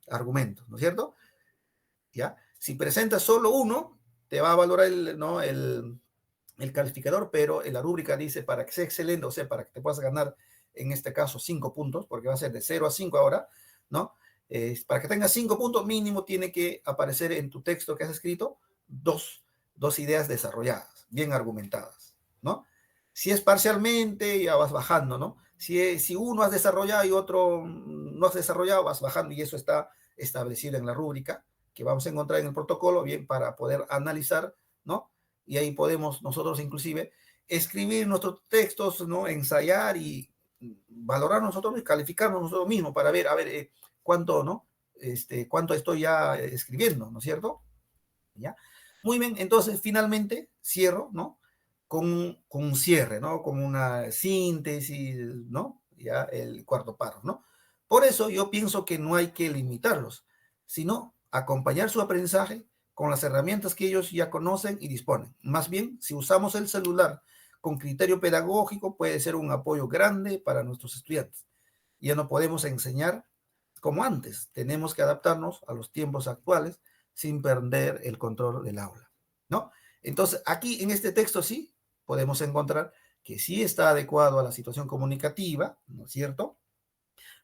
argumentos, ¿no es cierto? ¿Ya? Si presentas solo uno, te va a valorar ¿no? el calificador, pero en la rúbrica dice para que sea excelente, o sea, para que te puedas ganar, en este caso, 5 puntos, porque va a ser de 0 a 5 ahora, ¿no? Para que tengas 5 puntos mínimo, tiene que aparecer en tu texto que has escrito dos ideas desarrolladas, bien argumentadas, ¿no? Si es parcialmente, ya vas bajando, ¿no? Si uno has desarrollado y otro no has desarrollado, vas bajando, y eso está establecido en la rúbrica que vamos a encontrar en el protocolo, bien, para poder analizar, ¿no? Y ahí podemos nosotros inclusive escribir nuestros textos, ¿no? Ensayar y valorar nosotros y calificarnos nosotros mismos para ver, a ver, cuánto, ¿no? Cuánto estoy ya escribiendo, ¿no es cierto? ¿Ya? Muy bien, entonces finalmente cierro, ¿no? Con un cierre, ¿no? Con una síntesis, ¿no? Ya el cuarto párrafo, ¿no? Por eso yo pienso que no hay que limitarlos, sino acompañar su aprendizaje con las herramientas que ellos ya conocen y disponen. Más bien, si usamos el celular con criterio pedagógico, puede ser un apoyo grande para nuestros estudiantes. Ya no podemos enseñar como antes, tenemos que adaptarnos a los tiempos actuales sin perder el control del aula, ¿no? Entonces, aquí en este texto sí podemos encontrar que sí está adecuado a la situación comunicativa, ¿no es cierto?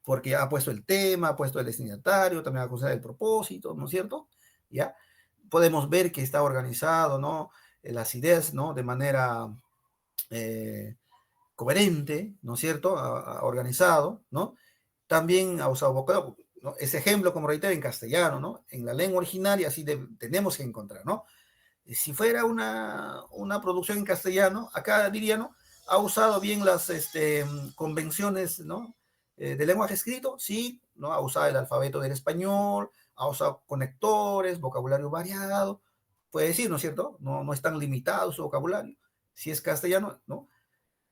Porque ha puesto el tema, ha puesto el destinatario, también ha puesto el propósito, ¿no es cierto? ¿Ya? Podemos ver que está organizado, ¿no? Las ideas, ¿no? De manera coherente, ¿no es cierto? Organizado, ¿no? También ha usado vocabulario, ¿no? Ese ejemplo, como reitero, en castellano, ¿no? En la lengua originaria así tenemos que encontrar, ¿no? Si fuera una producción en castellano, acá diría, ¿no? Ha usado bien las convenciones, ¿no? De lenguaje escrito, sí, ¿no? Ha usado el alfabeto del español, ha usado conectores, vocabulario variado, puede decir, ¿no es cierto? No están limitados su vocabulario. Si es castellano, ¿no?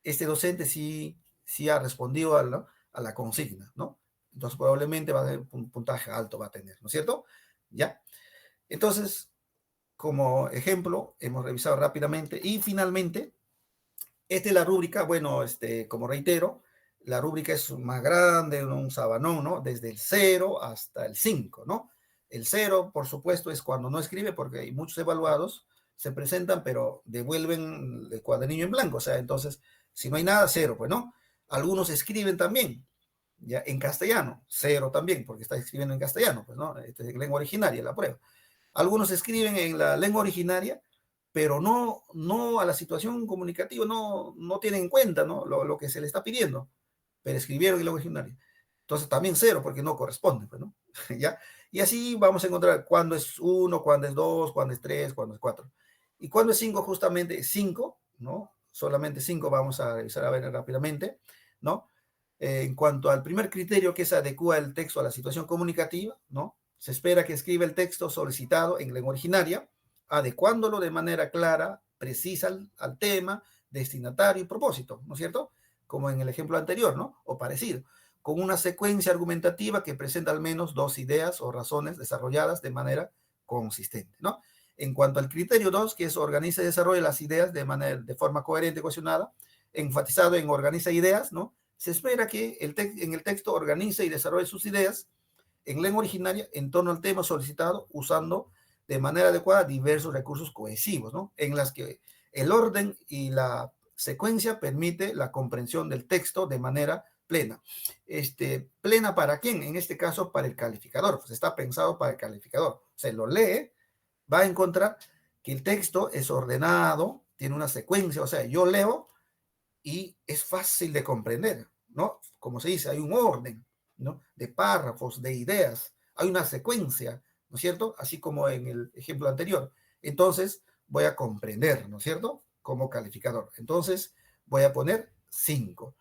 Este docente sí ha respondido ¿no? a la consigna, ¿no? Entonces probablemente va a tener un puntaje alto, va a tener, ¿no es cierto? ¿Ya? Entonces, como ejemplo, hemos revisado rápidamente y finalmente, esta es la rúbrica, bueno, como reitero, la rúbrica es más grande, un sabanón, ¿no? Desde el 0 hasta el 5, ¿no? El 0, por supuesto, es cuando no escribe, porque hay muchos evaluados, se presentan, pero devuelven el cuadernillo en blanco, o sea, entonces, si no hay nada, 0, pues, ¿no? Algunos escriben también, ya en castellano, 0 también, porque está escribiendo en castellano, pues, ¿no? Esta es lengua originaria, la prueba. Algunos escriben en la lengua originaria, pero no a la situación comunicativa, no tienen en cuenta, ¿no? Lo que se le está pidiendo, pero escribieron en lengua originaria. Entonces también 0, porque no corresponde, pues, ¿no? ¿Ya? Y así vamos a encontrar cuándo es 1, cuándo es 2, cuándo es 3, cuándo es 4. Y cuándo es 5, justamente 5, ¿no? Solamente 5 vamos a revisar a ver rápidamente, ¿no? En cuanto al primer criterio, que es adecua el texto a la situación comunicativa, ¿no? Se espera que escriba el texto solicitado en lengua originaria, adecuándolo de manera clara, precisa al tema, destinatario y propósito, ¿no es cierto? Como en el ejemplo anterior, ¿no? O parecido, con una secuencia argumentativa que presenta al menos dos ideas o razones desarrolladas de manera consistente, ¿no? En cuanto al criterio 2, que es organiza y desarrolla las ideas de forma coherente y cohesionada, enfatizado en organiza ideas, ¿no? Se espera que en el texto organice y desarrolle sus ideas en lengua originaria en torno al tema solicitado, usando de manera adecuada diversos recursos cohesivos, ¿no? En las que el orden y la secuencia permite la comprensión del texto de manera plena. ¿Plena para quién? En este caso, para el calificador. Pues está pensado para el calificador. Se lo lee, va a encontrar que el texto es ordenado, tiene una secuencia, o sea, yo leo y es fácil de comprender, ¿no? Como se dice, hay un orden, ¿no? De párrafos, de ideas, hay una secuencia, ¿no es cierto? Así como en el ejemplo anterior. Entonces, voy a comprender, ¿no es cierto? Como calificador. Entonces, voy a poner 5.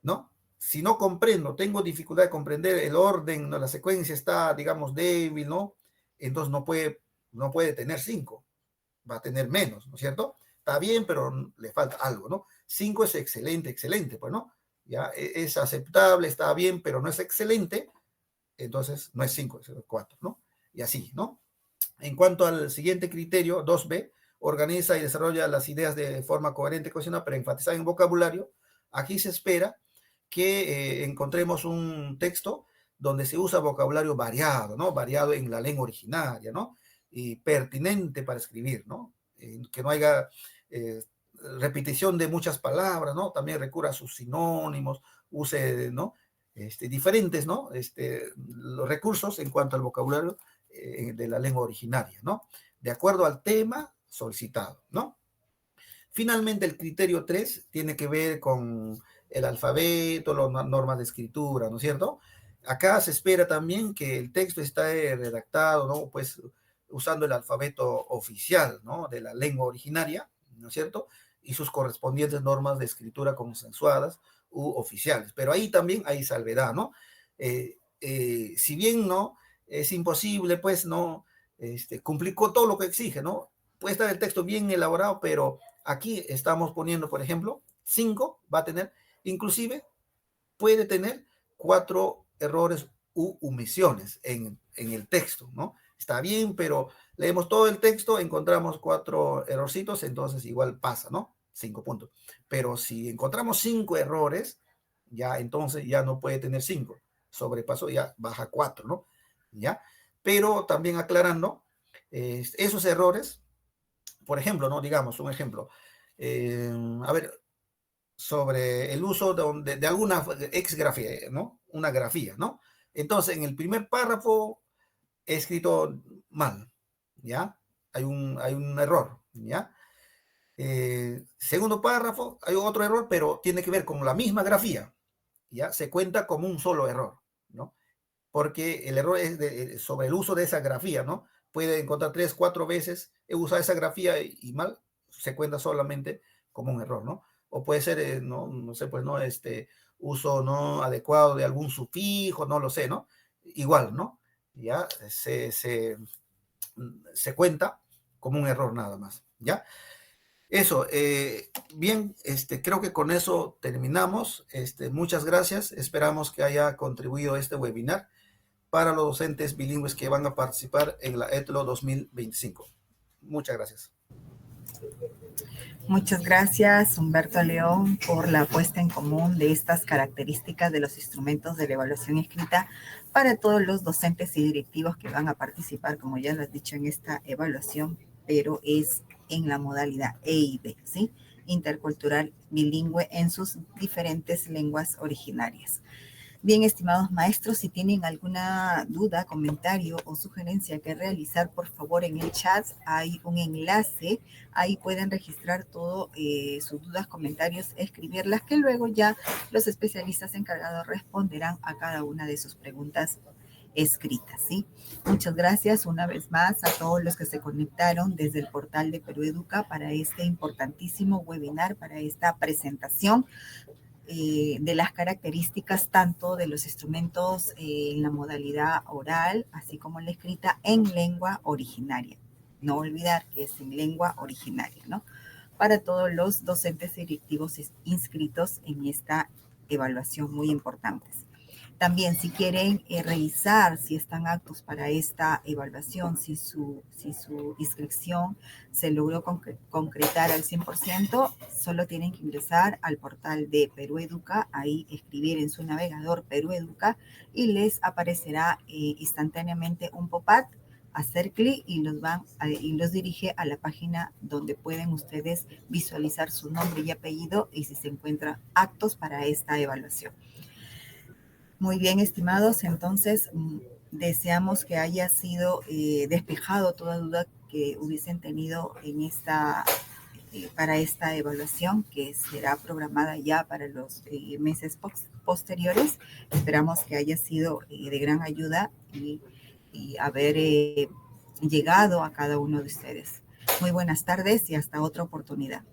¿no? Si no comprendo, tengo dificultad de comprender el orden, ¿no? La secuencia está, digamos, débil, ¿no? Entonces no puede tener 5, va a tener menos, ¿no es cierto? Está bien, pero le falta algo, ¿no? 5 es excelente, excelente, pues, ¿no? Ya es aceptable, está bien, pero no es excelente, entonces no es 5, es 4, ¿no? Y así, ¿no? En cuanto al siguiente criterio, 2B, organiza y desarrolla las ideas de forma coherente y cohesionada, pero enfatizar en vocabulario. Aquí se espera que encontremos un texto donde se usa vocabulario variado, ¿no? Variado en la lengua originaria, ¿no? Y pertinente para escribir, ¿no? Que no haya repetición de muchas palabras, ¿no? También recurra a sus sinónimos, use, ¿no? Diferentes, ¿no? Los recursos en cuanto al vocabulario de la lengua originaria, ¿no? De acuerdo al tema solicitado, ¿no? Finalmente, el criterio 3 tiene que ver con el alfabeto, las normas de escritura, ¿no es cierto? Acá se espera también que el texto esté redactado, ¿no? Pues usando el alfabeto oficial, ¿no? De la lengua originaria, ¿no es cierto? Y sus correspondientes normas de escritura consensuadas u oficiales. Pero ahí también hay salvedad, ¿no? Si bien no es imposible, pues, no cumplir con todo lo que exige, ¿no? Puede estar el texto bien elaborado, pero aquí estamos poniendo, por ejemplo, 5 va a tener, inclusive puede tener 4 errores u omisiones en el texto, ¿no? Está bien, pero leemos todo el texto, encontramos 4 errorcitos, entonces igual pasa, ¿no? 5 puntos. Pero si encontramos 5 errores, ya entonces ya no puede tener 5. Sobrepaso ya baja 4, ¿no? ¿Ya? Pero también aclarando, esos errores, por ejemplo, ¿no? Digamos, un ejemplo. A ver, sobre el uso de alguna exgrafía, ¿no? Una grafía, ¿no? Entonces, en el primer párrafo he escrito mal, ¿ya? Hay un error, ¿ya? Segundo párrafo, hay otro error, pero tiene que ver con la misma grafía, ¿ya? Se cuenta como un solo error, ¿no? Porque el error es sobre el uso de esa grafía, ¿no? Puede encontrar 3, 4 veces, he usado esa grafía y mal, se cuenta solamente como un error, ¿no? O puede ser, no sé, pues, ¿no? Uso no adecuado de algún sufijo, no lo sé, ¿no? Igual, ¿no? Ya se cuenta como un error nada más, ¿ya? Eso, bien, creo que con eso terminamos. Muchas gracias, esperamos que haya contribuido este webinar para los docentes bilingües que van a participar en la ETLO 2025. Muchas gracias. Muchas gracias, Humberto León, por la puesta en común de estas características de los instrumentos de la evaluación escrita para todos los docentes y directivos que van a participar, como ya lo has dicho, en esta evaluación, pero es en la modalidad EIB, ¿sí? Intercultural bilingüe en sus diferentes lenguas originarias. Bien, estimados maestros, si tienen alguna duda, comentario o sugerencia que realizar, por favor, en el chat hay un enlace. Ahí pueden registrar todo, sus dudas, comentarios, escribirlas, que luego ya los especialistas encargados responderán a cada una de sus preguntas escritas, ¿sí? Muchas gracias una vez más a todos los que se conectaron desde el portal de Perú Educa para este importantísimo webinar, para esta presentación de las características tanto de los instrumentos en la modalidad oral, así como en la escrita en lengua originaria. No olvidar que es en lengua originaria, ¿no? Para todos los docentes y directivos inscritos en esta evaluación muy importantes. También, si quieren revisar si están aptos para esta evaluación, si su inscripción se logró concretar al 100%, solo tienen que ingresar al portal de Perú Educa, ahí escribir en su navegador Perú Educa y les aparecerá instantáneamente un pop-up, hacer clic y los dirige a la página donde pueden ustedes visualizar su nombre y apellido y si se encuentran aptos para esta evaluación. Muy bien, estimados, entonces deseamos que haya sido despejado toda duda que hubiesen tenido en para esta evaluación que será programada ya para los meses posteriores. Esperamos que haya sido de gran ayuda y haber llegado a cada uno de ustedes. Muy buenas tardes y hasta otra oportunidad.